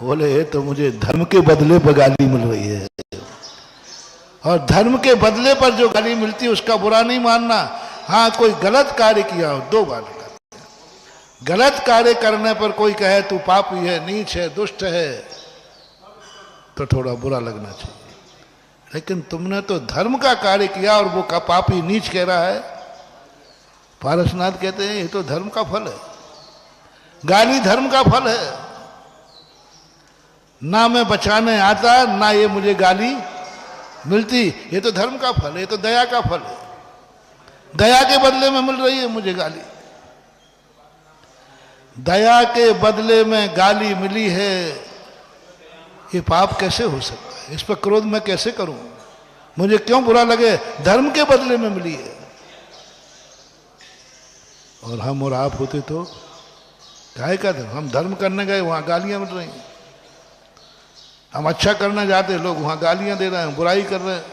बोले ये तो मुझे धर्म के बदले पर गाली मिल रही है, और धर्म के बदले पर जो गाली मिलती है उसका बुरा नहीं मानना। हाँ, कोई गलत कार्य किया हो, दो बात करते हैं। गलत कार्य करने पर कोई कहे तू पापी है, नीच है, दुष्ट है, तो थोड़ा बुरा लगना चाहिए। लेकिन तुमने तो धर्म का कार्य किया और वो का पापी नीच कह रहा है। पारसनाथ कहते हैं ये तो धर्म का फल है, गाली धर्म का फल है। ना मैं बचाने आता, ना ये मुझे गाली मिलती, ये तो धर्म का फल है, ये तो दया का फल है। दया के बदले में मिल रही है मुझे गाली, दया के बदले में गाली मिली है। ये पाप कैसे हो सकता है? इस पर क्रोध मैं कैसे करूं? मुझे क्यों बुरा लगे? धर्म के बदले में मिली है। और हम और आप होते तो काहे का धर्म? हम धर्म करने गए, वहां गालियां मिल रही हैं। हम अच्छा करने जाते, लोग वहां गालियां दे रहे हैं, बुराई कर रहे हैं।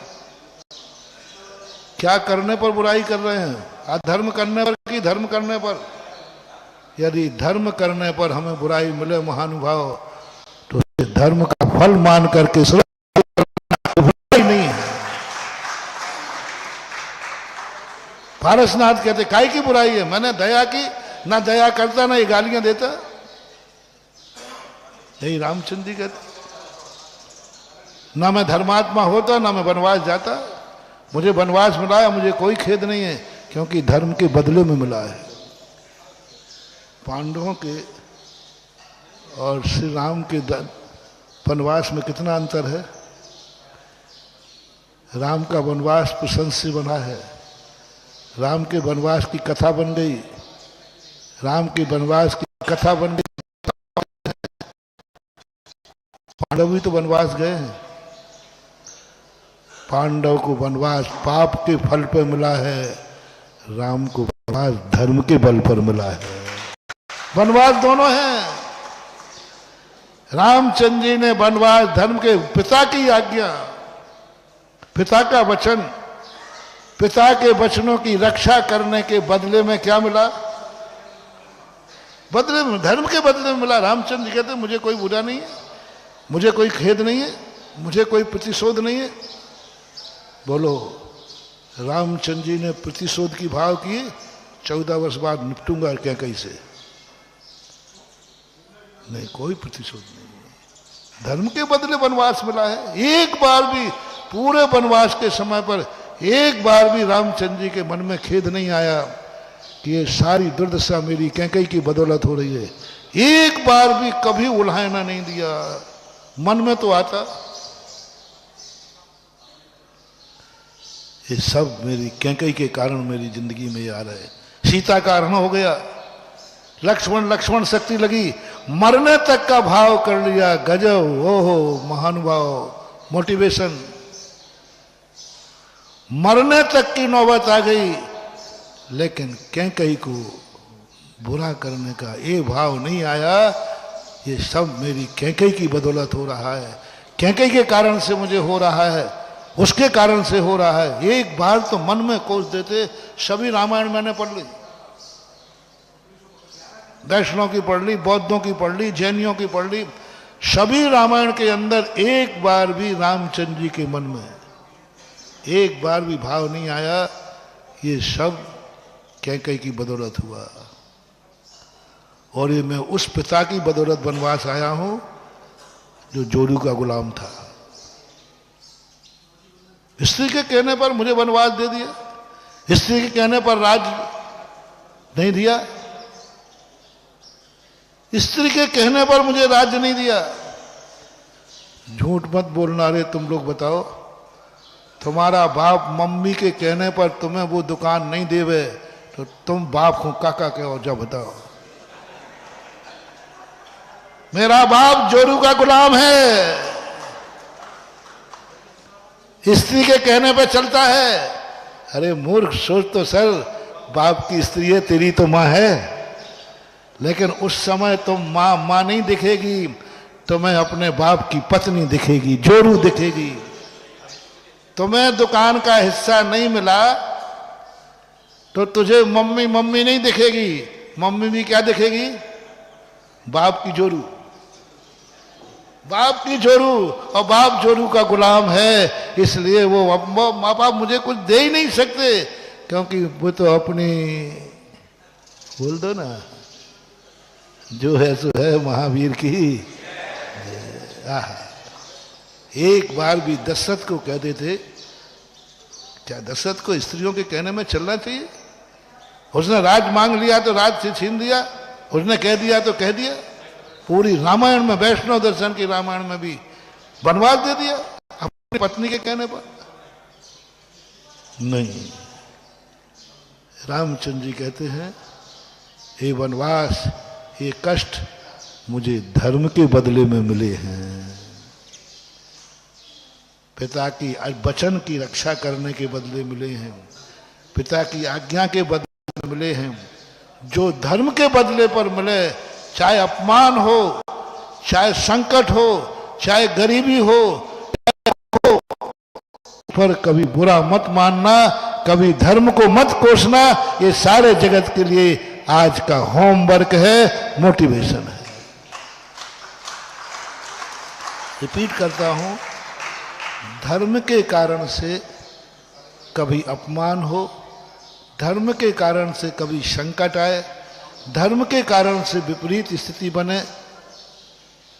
क्या करने पर बुराई कर रहे हैं? अधर्म करने पर कि धर्म करने पर? यदि धर्म करने पर हमें बुराई मिले महानुभाव, तो धर्म का फल मान करके बुराई नहीं है। पारसनाथ कहते काय की बुराई है? मैंने दया की, ना दया करता ना ये गालियां देता। यही रामचंद्र जी कहते, ना मैं धर्मात्मा होता ना मैं वनवास जाता। मुझे वनवास मिला है, मुझे कोई खेद नहीं है, क्योंकि धर्म के बदले में मिला है। पांडवों के और श्री राम के वनवास में कितना अंतर है। राम का वनवास प्रसन्न से बना है, राम के वनवास की कथा बन गई, राम के वनवास की कथा बन गई। पांडव भी तो वनवास गए हैं। पांडव को वनवास पाप के फल पर मिला है, राम को वनवास धर्म के बल पर मिला है। वनवास दोनों हैं। रामचंद्र जी ने वनवास धर्म के, पिता की आज्ञा, पिता का वचन, पिता के वचनों की रक्षा करने के बदले में क्या मिला? बदले में, धर्म के बदले में मिला। रामचंद्र जी कहते मुझे कोई बुरा नहीं है, मुझे कोई खेद नहीं है, मुझे कोई प्रतिशोध नहीं है। बोलो, रामचंद्र जी ने प्रतिशोध की भाव किए, 14 वर्ष बाद निपटूंगा क्या कैसे? नहीं, कोई प्रतिशोध नहीं। धर्म के बदले वनवास मिला है। एक बार भी पूरे वनवास के समय पर एक बार भी रामचंद्र जी के मन में खेद नहीं आया कि ये सारी दुर्दशा मेरी कैकई की बदौलत हो रही है। एक बार भी कभी उल्हाना नहीं दिया। मन में तो आता, ये सब मेरी कैकई के कारण मेरी जिंदगी में आ रहा है। सीता का हरण हो गया, लक्ष्मण शक्ति लगी, मरने तक का भाव कर लिया। गजब, ओहो महानुभाव, मोटिवेशन। मरने तक की नौबत आ गई, लेकिन कैकई को बुरा करने का ये भाव नहीं आया। ये सब मेरी कैकई की बदौलत हो रहा है, कैकई के कारण से मुझे हो रहा है, उसके कारण से हो रहा है। एक बार तो मन में कोस देते। सभी रामायण मैंने पढ़ ली, वैष्णव की पढ़ ली, बौद्धों की पढ़ ली, जैनियों की पढ़ ली। सभी रामायण के अंदर एक बार भी रामचंद्र जी के मन में एक बार भी भाव नहीं आया ये सब कैकई की बदौलत हुआ। और ये मैं उस पिता की बदौलत वनवास आया हूं जो जोरू का गुलाम था। स्त्री के कहने पर मुझे वनवास दे दिया, स्त्री के कहने पर राज नहीं दिया, स्त्री के कहने पर मुझे राज्य नहीं दिया। झूठ मत बोलना रे तुम लोग, बताओ तुम्हारा बाप मम्मी के कहने पर तुम्हें वो दुकान नहीं देवे तो तुम बाप को काका कहो? जा बताओ। मेरा बाप जोरू का गुलाम है, स्त्री के कहने पर चलता है। अरे मूर्ख, सोच तो सर, बाप की स्त्री है, तेरी तो माँ है, लेकिन उस समय तुम माँ नहीं दिखेगी, तुम्हें अपने बाप की पत्नी दिखेगी, जोरू दिखेगी। तुम्हें दुकान का हिस्सा नहीं मिला तो तुझे मम्मी मम्मी नहीं दिखेगी, मम्मी भी क्या दिखेगी? बाप की जोरू, बाप की जोरू। और बाप जोरू का गुलाम है, इसलिए वो माँ बाप मुझे कुछ दे ही नहीं सकते, क्योंकि वो तो अपनी, बोल दो ना, जो है सो है महावीर की। एक बार भी दशरथ को कहते थे, क्या दशरथ को स्त्रियों के कहने में चलना चाहिए? उसने राज मांग लिया तो राज से छीन दिया, उसने कह दिया तो कह दिया। पूरी रामायण में, वैष्णव दर्शन की रामायण में भी वनवास दे दिया अपनी पत्नी के कहने पर। नहीं, रामचंद्र जी कहते हैं ये वनवास, ये कष्ट मुझे धर्म के बदले में मिले हैं, पिता की वचन की रक्षा करने के बदले मिले हैं, पिता की आज्ञा के बदले में मिले हैं। जो धर्म के बदले पर मिले, चाहे अपमान हो, चाहे संकट हो, चाहे गरीबी हो, पर कभी बुरा मत मानना, कभी धर्म को मत कोसना। ये सारे जगत के लिए आज का होमवर्क है, मोटिवेशन है। रिपीट करता हूं, धर्म के कारण से कभी अपमान हो, धर्म के कारण से कभी संकट आए, धर्म के कारण से विपरीत स्थिति बने,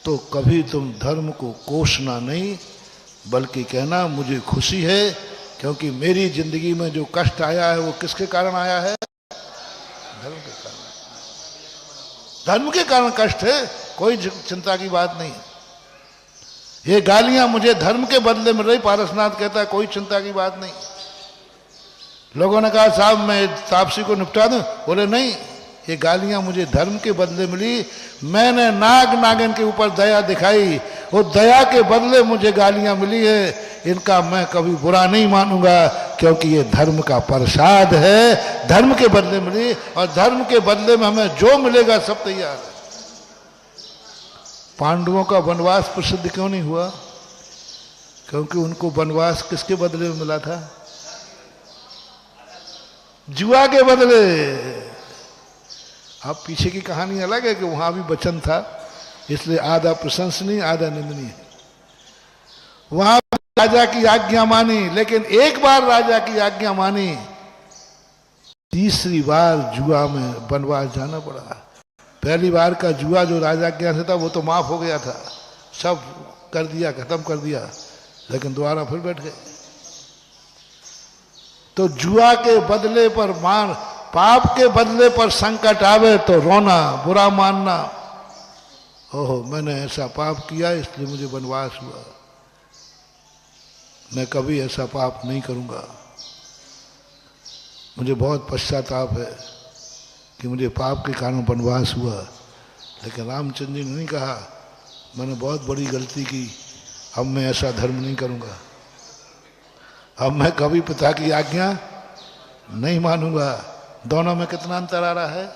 तो कभी तुम धर्म को कोसना नहीं, बल्कि कहना मुझे खुशी है, क्योंकि मेरी जिंदगी में जो कष्ट आया है वो किसके कारण आया है? धर्म के कारण। धर्म के कारण कष्ट है, कोई चिंता की बात नहीं। ये गालियां मुझे धर्म के बदले मिल रही, पारसनाथ कहता है कोई चिंता की बात नहीं। लोगों ने कहा साहब मैं तापसी को निपटा दूं, बोले नहीं, ये गालियां मुझे धर्म के बदले मिली, मैंने नाग नागिन के ऊपर दया दिखाई, वो दया के बदले मुझे गालियां मिली है, इनका मैं कभी बुरा नहीं मानूंगा, क्योंकि ये धर्म का प्रसाद है, धर्म के बदले मिली, और धर्म के बदले में हमें जो मिलेगा सब तैयार है। पांडवों का वनवास प्रसिद्ध क्यों नहीं हुआ? क्योंकि उनको वनवास किसके बदले में मिला था? जुआ के बदले। अब पीछे की कहानी अलग है कि वहां भी वचन था, इसलिए आधा प्रशंसनीय आधा निंदनीय। वहां राजा की आज्ञा मानी, लेकिन एक बार राजा की आज्ञा मानी, तीसरी बार जुआ में वनवास जाना पड़ा। पहली बार का जुआ जो राजा के यहाँ से था वो तो माफ हो गया था, सब कर दिया, खत्म कर दिया, लेकिन दोबारा फिर बैठ गए। तो जुआ के बदले पर मान, पाप के बदले पर संकट आवे तो रोना, बुरा मानना, ओहो मैंने ऐसा पाप किया इसलिए मुझे वनवास हुआ, मैं कभी ऐसा पाप नहीं करूंगा, मुझे बहुत पश्चाताप है कि मुझे पाप के कारण वनवास हुआ। लेकिन रामचंद्र जी ने नहीं कहा मैंने बहुत बड़ी गलती की, अब मैं ऐसा धर्म नहीं करूंगा, अब मैं कभी पिता की आज्ञा नहीं मानूंगा। दोनों में कितना अंतर आ रहा है?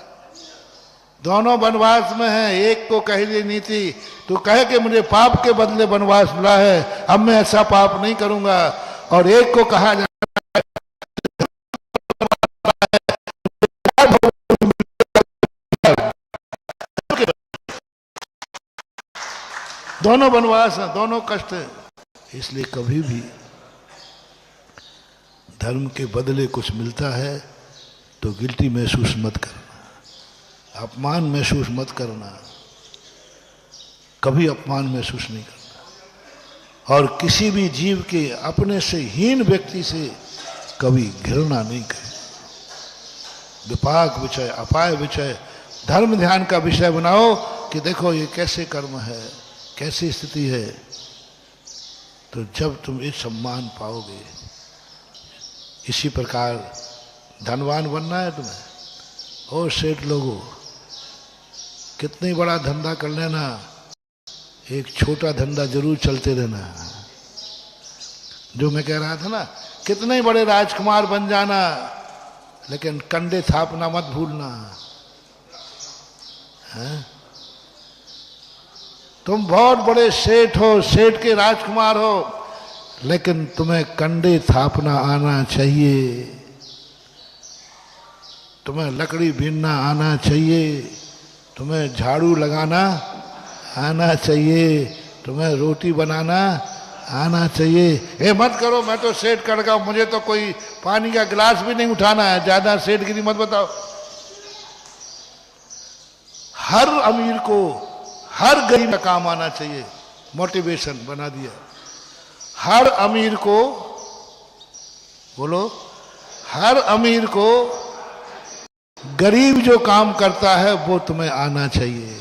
दोनों वनवास में है। एक को कह दी नीति, तू कहे कि मुझे पाप के बदले वनवास मिला है, अब मैं ऐसा पाप नहीं करूंगा, और एक को कहा जाए दोनों वनवास है, दोनों कष्ट है। इसलिए कभी भी धर्म के बदले कुछ मिलता है तो गिल्टी महसूस मत करना, अपमान महसूस मत करना, कभी अपमान महसूस नहीं करना, और किसी भी जीव के अपने से हीन व्यक्ति से कभी घृणा नहीं करें। विपाक विषय, अपाय विषय, धर्म ध्यान का विषय बनाओ कि देखो ये कैसे कर्म है, कैसी स्थिति है, तो जब तुम इस सम्मान पाओगे। इसी प्रकार धनवान बनना है तुम्हें, और सेठ लोगों कितनी बड़ा धंधा कर लेना, एक छोटा धंधा जरूर चलते रहना। जो मैं कह रहा था ना, कितने बड़े राजकुमार बन जाना, लेकिन कंडे थापना मत भूलना है? तुम बहुत बड़े सेठ हो, सेठ के राजकुमार हो, लेकिन तुम्हें कंडे थापना आना चाहिए, तुम्हें लकड़ी बीनना आना चाहिए, तुम्हें झाड़ू लगाना आना चाहिए, तुम्हें रोटी बनाना आना चाहिए। ए मत करो, मैं तो सेठ कर गया, मुझे तो कोई पानी का गिलास भी नहीं उठाना है, ज्यादा सेठगिरी मत बताओ। हर अमीर को हर गरीब का काम आना चाहिए, मोटिवेशन बना दिया। हर अमीर को, बोलो, हर अमीर को गरीब जो काम करता है वो तुम्हें आना चाहिए।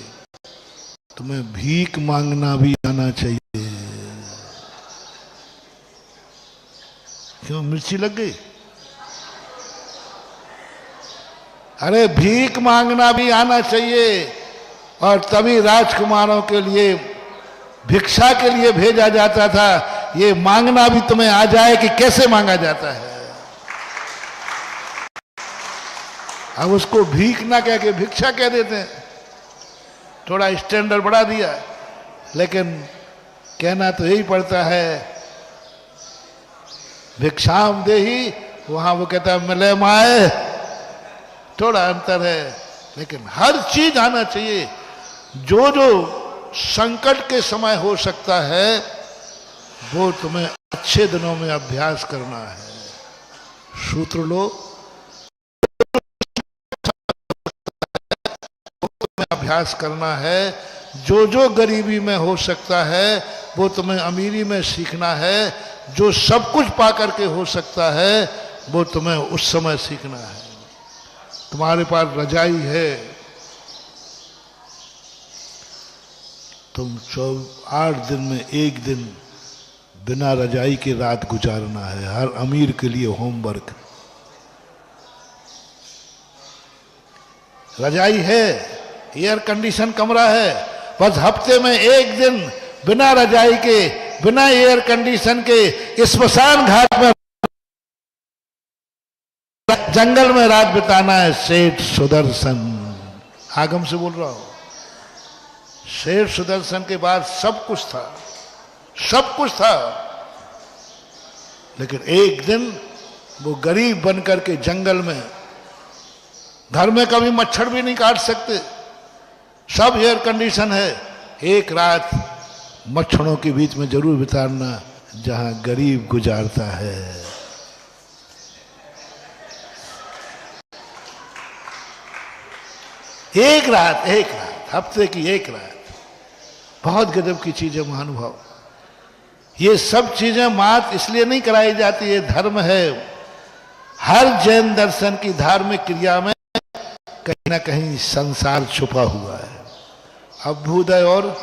तुम्हें भीख मांगना भी आना चाहिए। क्यों मिर्ची लग गई? अरे भीख मांगना भी आना चाहिए। और तभी राजकुमारों के लिए भिक्षा के लिए भेजा जाता था। ये मांगना भी तुम्हें आ जाए कि कैसे मांगा जाता है। अब उसको भीख ना कह के भिक्षा कह देते हैं, थोड़ा स्टैंडर्ड बढ़ा दिया, लेकिन कहना तो यही पड़ता है। भिक्षाम देही, वहां वो कहता है मिले माए, थोड़ा अंतर है। लेकिन हर चीज आना चाहिए। जो जो संकट के समय हो सकता है वो तुम्हें अच्छे दिनों में अभ्यास करना है। सूत्र लो, अभ्यास करना है। जो जो गरीबी में हो सकता है वो तुम्हें अमीरी में सीखना है। जो सब कुछ पाकर के हो सकता है वो तुम्हें उस समय सीखना है। तुम्हारे पास रजाई है, तुम 8 दिन में 1 दिन बिना रजाई के रात गुजारना है। हर अमीर के लिए होमवर्क। रजाई है, एयर कंडीशन कमरा है, बस हफ्ते में 1 दिन बिना रजाई के, बिना एयर कंडीशन के स्मशान घाट में, जंगल में रात बिताना है। सेठ सुदर्शन, आगम से बोल रहा हूं। सेठ सुदर्शन के बाद सब कुछ था, सब कुछ था, लेकिन एक दिन वो गरीब बनकर के जंगल में, घर में कभी मच्छर भी नहीं काट सकते, सब एयर कंडीशन है। एक रात मच्छरों के बीच में जरूर बिताना जहां गरीब गुजारता है। एक रात, हफ्ते की 1 रात, बहुत गजब की चीज है महानुभाव। ये सब चीजें मात इसलिए नहीं कराई जाती, ये धर्म है। हर जैन दर्शन की धार्मिक क्रिया में कहीं ना कहीं संसार छुपा हुआ है। अभ्युदय और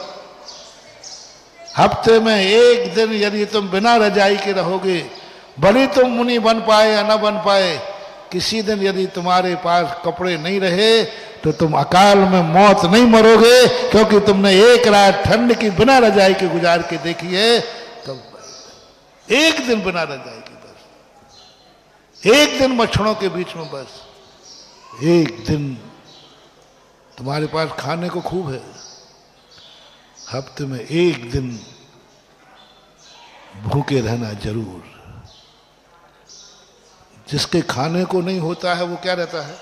हफ्ते में 1 दिन यदि तुम बिना रजाई के रहोगे, भले तुम मुनि बन पाए या न बन पाए, किसी दिन यदि तुम्हारे पास कपड़े नहीं रहे तो तुम अकाल में मौत नहीं मरोगे, क्योंकि तुमने 1 रात ठंड की बिना रजाई के गुजार के देखी है। तो 1 दिन बिना रजाई के, बस 1 दिन मच्छरों के बीच में, बस 1 दिन तुम्हारे पास खाने को खूब है। हफ्ते में 1 दिन भूखे रहना जरूर। जिसके खाने को नहीं होता है वो क्या रहता है?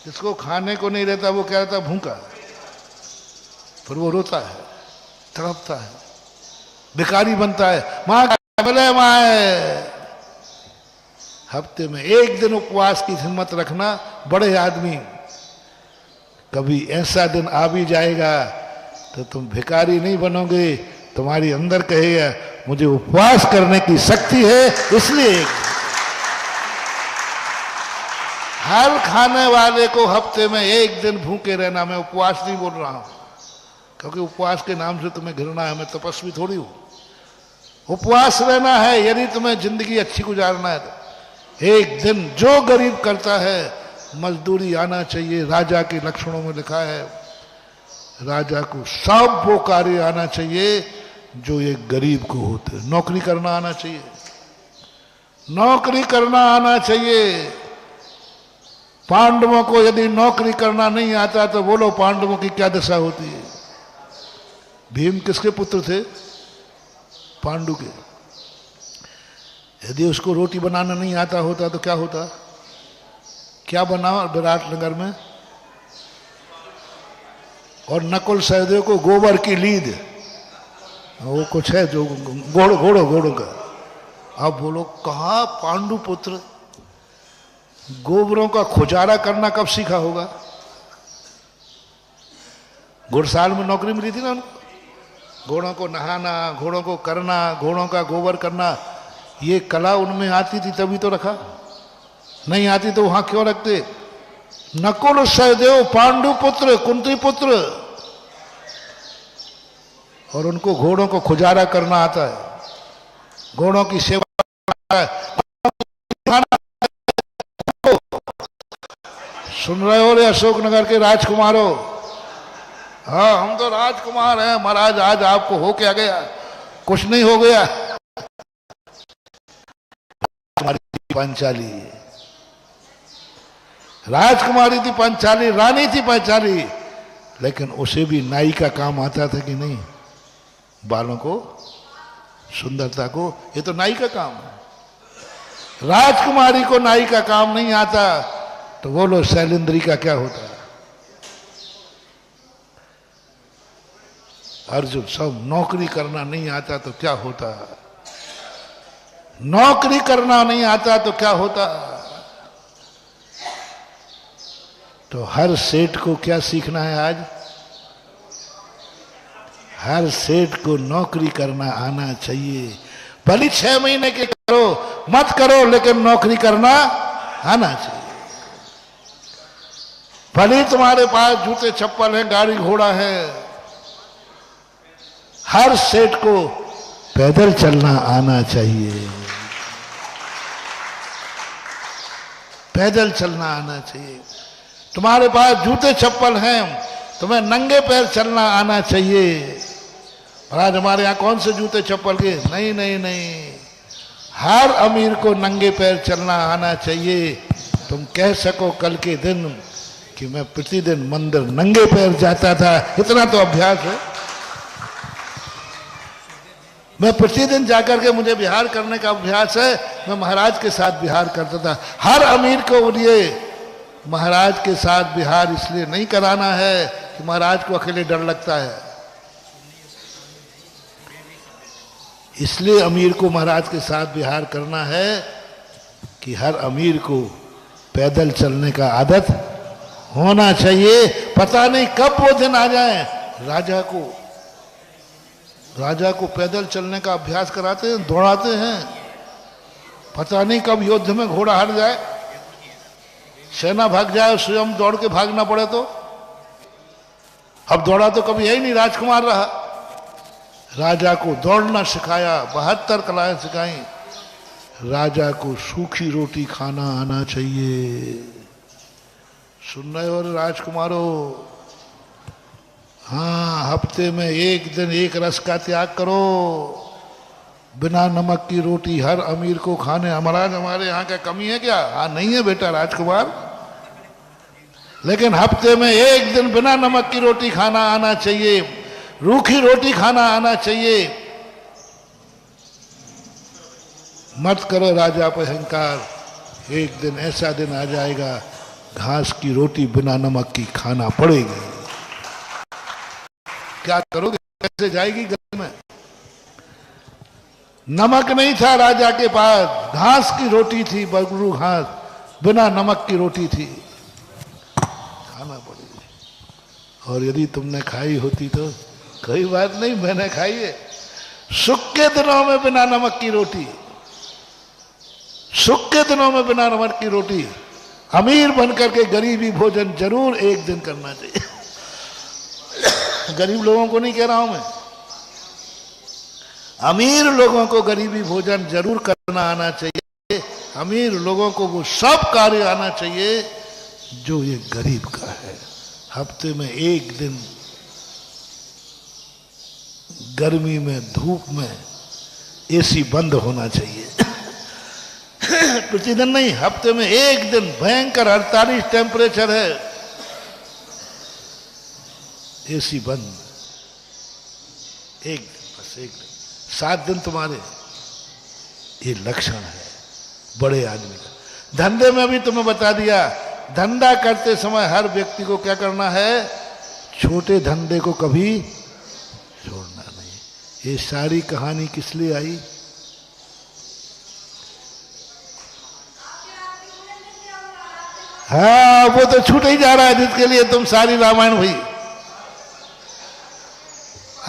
जिसको खाने को नहीं रहता वो क्या रहता है? भूखा। फिर वो रोता है, तड़पता है, भिखारी बनता है। माँ बोले माए, हफ्ते में 1 दिन उपवास की हिम्मत रखना। बड़े आदमी, कभी ऐसा दिन आ भी जाएगा तो तुम भिखारी नहीं बनोगे, तुम्हारी अंदर कहेगा मुझे उपवास करने की शक्ति है, इसलिए हर खाने वाले को हफ्ते में 1 दिन भूखे रहना। मैं उपवास नहीं बोल रहा हूं, क्योंकि उपवास के नाम से तुम्हें घृणा है, मैं तपस्वी थोड़ी हूं। उपवास रहना है यदि तुम्हें जिंदगी अच्छी गुजारना है तो 1 दिन जो गरीब करता है मजदूरी आना चाहिए। राजा के लक्षणों में लिखा है, राजा को सब वो कार्य आना चाहिए जो एक गरीब को होते। नौकरी करना आना चाहिए, नौकरी करना आना चाहिए। पांडवों को यदि नौकरी करना नहीं आता तो बोलो पांडवों की क्या दशा होती है। भीम किसके पुत्र थे? पांडु के। यदि उसको रोटी बनाना नहीं आता होता तो क्या होता? क्या बना विराटनगर में? और नकुल सहदेव को गोबर की लीद, वो कुछ है जो घोड़ों का। अब बोलो कहाँ पांडु पुत्र गोबरों का खुजारा करना कब सीखा होगा? घुड़साल में नौकरी मिली थी ना उनको, घोड़ों को नहाना, घोड़ों को करना, घोड़ों का गोबर करना, ये कला उनमें आती थी तभी तो रखा, नहीं आती तो वहां क्यों रखते? नकुल सहदेव पांडु पुत्र कुंती पुत्र, और उनको घोड़ों को खुजारा करना आता है, घोड़ों की सेवा है। सुन रहे हो रे अशोकनगर के राजकुमारों? हाँ, हम तो राजकुमार हैं महाराज। आज आपको हो क्या गया? कुछ नहीं हो गया। पंचाली राजकुमारी थी, पंचाली रानी थी पंचाली, लेकिन उसे भी नाई का काम आता था कि नहीं? बालों को, सुंदरता को, ये तो नाई का काम है। राजकुमारी को नाई का काम नहीं आता तो बोलो शैलेंद्री का क्या होता? अर्जुन सब नौकरी करना नहीं आता तो क्या होता? नौकरी करना नहीं आता तो क्या होता? तो हर सेठ को क्या सीखना है आज? हर सेठ को नौकरी करना आना चाहिए। भले 6 महीने के करो मत करो, लेकिन नौकरी करना आना चाहिए। भले तुम्हारे पास जूते चप्पल है, गाड़ी घोड़ा है, हर सेठ को पैदल चलना आना चाहिए। पैदल चलना आना चाहिए। तुम्हारे पास जूते चप्पल हैं, तुम्हें नंगे पैर चलना आना चाहिए। और आज हमारे यहाँ कौन से जूते चप्पल के? नहीं नहीं नहीं, हर अमीर को नंगे पैर चलना आना चाहिए। तुम कह सको कल के दिन कि मैं प्रतिदिन मंदिर नंगे पैर जाता था, इतना तो अभ्यास है। मैं प्रतिदिन जाकर के, मुझे विहार करने का अभ्यास है, मैं महाराज के साथ विहार करता था। हर अमीर को लिए महाराज के साथ विहार इसलिए नहीं कराना है कि महाराज को अकेले डर लगता है, इसलिए अमीर को महाराज के साथ विहार करना है कि हर अमीर को पैदल चलने का आदत होना चाहिए। पता नहीं कब वो दिन आ जाए, राजा को पैदल चलने का अभ्यास कराते हैं, दौड़ाते हैं। पता नहीं कब युद्ध में घोड़ा हट जाए, सेना भाग जाए, स्वयं दौड़ के भागना पड़े तो। अब दौड़ा तो कभी यही नहीं, राजकुमार रहा। राजा को दौड़ना सिखाया, 72 कलाएं सिखाई। राजा को सूखी रोटी खाना आना चाहिए। सुन रहे हो राजकुमारों? हाँ, हफ्ते में एक दिन एक रस का त्याग करो। बिना नमक की रोटी हर अमीर को खाने। महाराज हमारे यहाँ क्या कमी है क्या? हाँ, नहीं है बेटा राजकुमार, लेकिन हफ्ते में एक दिन बिना नमक की रोटी खाना आना चाहिए, रूखी रोटी खाना आना चाहिए। मत करो राजा पर अहंकार। एक दिन ऐसा दिन आ जाएगा, घास की रोटी बिना नमक की खाना पड़ेगी। क्या करोगे? कैसे जाएगी घर में? नमक नहीं था राजा के पास, घास की रोटी थी, बगरू घास, बिना नमक की रोटी थी, खाना पड़ेगी। और यदि तुमने खाई होती तो कोई बात नहीं, मैंने खाई है। सुख के दिनों में बिना नमक की रोटी, सुख के दिनों में बिना नमक की रोटी। अमीर बनकर के गरीबी भोजन जरूर एक दिन करना चाहिए। गरीब लोगों को नहीं कह रहा हूं मैं, अमीर लोगों को गरीबी भोजन जरूर करना आना चाहिए। अमीर लोगों को वो सब कार्य आना चाहिए जो ये गरीब का है। हफ्ते में एक दिन गर्मी में, धूप में एसी बंद होना चाहिए। प्रतिदिन नहीं, हफ्ते में एक दिन। भयंकर 48 टेम्परेचर है, एसी बंद, एक दिन, बस एक दिन। 7 दिन तुम्हारे, ये लक्षण है बड़े आदमी का। धंधे में भी तुम्हें बता दिया, धंधा करते समय हर व्यक्ति को क्या करना है, छोटे धंधे को कभी छोड़ना नहीं। ये सारी कहानी किस लिए आई? हाँ, वो तो छूट ही जा रहा है जिसके लिए तुम सारी रामायण हुई।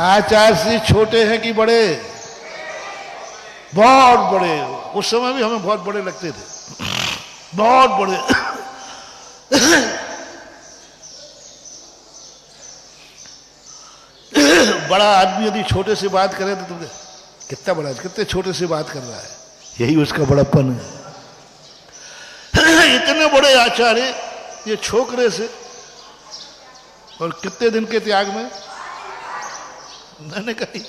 आचार्य श्री छोटे हैं कि बड़े? बहुत बड़े। उस समय भी हमें बहुत बड़े लगते थे, बहुत बड़े। बड़ा आदमी यदि छोटे से बात करे तो तुमने कितना बड़ा, कितने छोटे से बात कर रहा है, यही उसका बड़प्पन है। इतने बड़े आचार्य ये छोकरे से, और कितने दिन के त्याग में। मैंने कही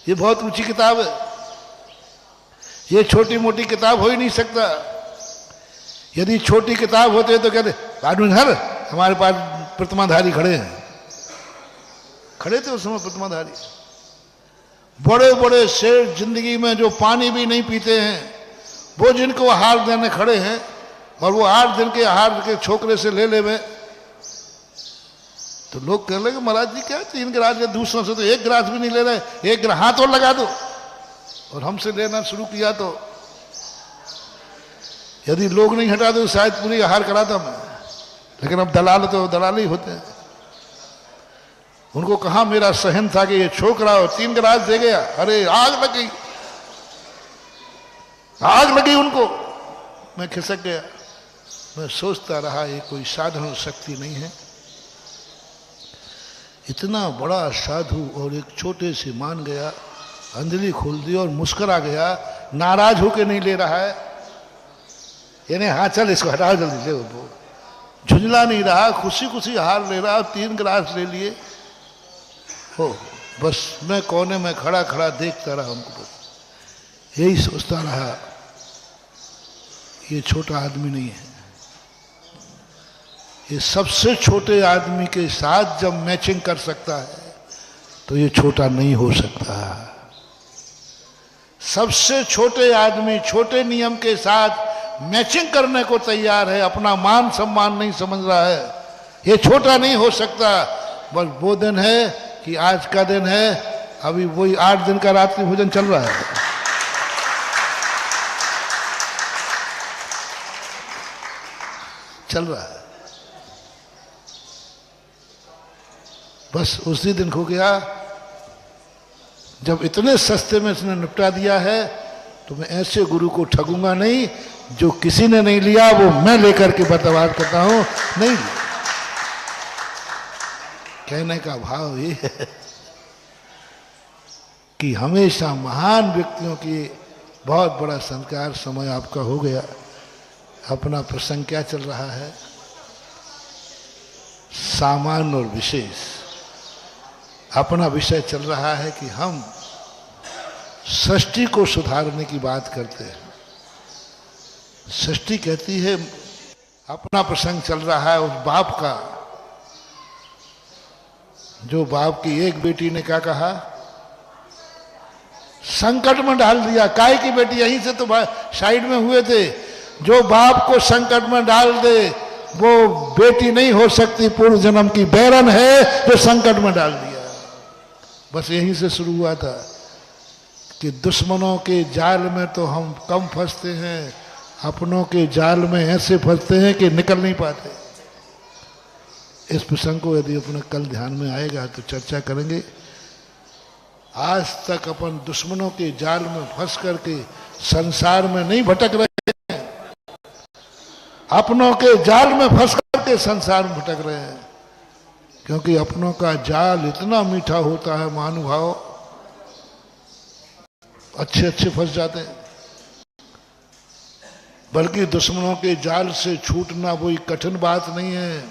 ये बहुत ऊंची किताब है, ये छोटी मोटी किताब हो ही नहीं सकता। यदि छोटी किताब होते तो कहते आदमी हर हमारे पास प्रतिमाधारी खड़े हैं, खड़े थे उस समय प्रतिमाधारी। बड़े बड़े शेर जिंदगी में जो पानी भी नहीं पीते हैं, वो जिनको आहार देने खड़े हैं, और वो 8 दिन के आहार के छोकरे से ले ले में, तो लोग कह लगे महाराज जी क्या 3 गिलास या दूसरों से तो 1 गिलास भी नहीं ले रहे, 1 गिलास हाथ और लगा दो, और हमसे लेना शुरू किया तो यदि लोग नहीं हटा दो शायद पूरी आहार कराता मैं। लेकिन अब दलाल तो दलाल ही होते हैं। उनको कहा मेरा सहन था कि ये छोकरा और 3 गिलास दे गया, अरे आग लग गई, आग लगी उनको। मैं खिसक गया। मैं सोचता रहा ये कोई साधारण शक्ति नहीं है, इतना बड़ा साधु और एक छोटे से मान गया, अंजलि खोल दी और मुस्कुरा गया, नाराज होके नहीं ले रहा है, यानी हाँ चल इसको हटाओ जल्दी से, वो झुंझला नहीं रहा, खुशी खुशी हार ले रहा। 3 गिलास ले लिए हो, बस मैं कोने में खड़ा खड़ा देखता रहा उनको, बस यही सोचता रहा ये छोटा आदमी नहीं है। ये सबसे छोटे आदमी के साथ जब मैचिंग कर सकता है तो ये छोटा नहीं हो सकता। सबसे छोटे आदमी छोटे नियम के साथ मैचिंग करने को तैयार है, अपना मान सम्मान नहीं समझ रहा है, ये छोटा नहीं हो सकता। बस वो दिन है कि आज का दिन है, अभी वही 8 दिन का रात्रि भोजन चल रहा है। चल रहा है, बस उसी दिन हो गया। जब इतने सस्ते में इसने निपटा दिया है तो मैं ऐसे गुरु को ठगूंगा नहीं, जो किसी ने नहीं लिया वो मैं लेकर के बर्ताव करता हूं। नहीं, कहने का भाव ये है कि हमेशा महान व्यक्तियों की बहुत बड़ा संस्कार। समय आपका हो गया, अपना प्रसंग क्या चल रहा है, सामान्य और विशेष। अपना विषय चल रहा है कि हम सृष्टि को सुधारने की बात करते हैं। सृष्टि कहती है, अपना प्रसंग चल रहा है उस बाप का, जो बाप की एक बेटी ने क्या कहा, संकट में डाल दिया। काय की बेटी, यहीं से तो साइड में हुए थे। जो बाप को संकट में डाल दे वो बेटी नहीं हो सकती, पूर्व जन्म की बैरन है जो संकट में डाल दिया। बस यहीं से शुरू हुआ था कि दुश्मनों के जाल में तो हम कम फंसते हैं, अपनों के जाल में ऐसे फंसते हैं कि निकल नहीं पाते। इस प्रसंग को यदि अपने कल ध्यान में आएगा तो चर्चा करेंगे। आज तक अपन दुश्मनों के जाल में फंस करके संसार में नहीं भटक रहे हैं, अपनों के जाल में फंस करके संसार में भटक रहे हैं। क्योंकि अपनों का जाल इतना मीठा होता है, महानुभाव अच्छे अच्छे फंस जाते हैं। बल्कि दुश्मनों के जाल से छूटना कोई कठिन बात नहीं है,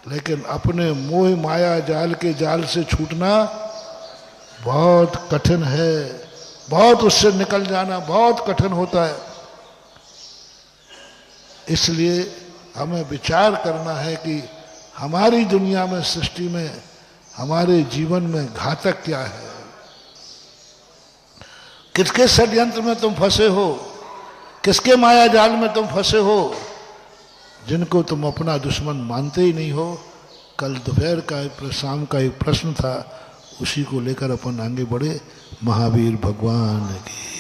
लेकिन अपने मोह माया जाल के जाल से छूटना बहुत कठिन है। बहुत उससे निकल जाना बहुत कठिन होता है। इसलिए हमें विचार करना है कि हमारी दुनिया में, सृष्टि में, हमारे जीवन में घातक क्या है। किसके षड्यंत्र में तुम फंसे हो, किसके माया जाल में तुम फंसे हो, जिनको तुम अपना दुश्मन मानते ही नहीं हो। कल दोपहर का शाम का एक प्रश्न था, उसी को लेकर अपन आगे बढ़े। महावीर भगवान की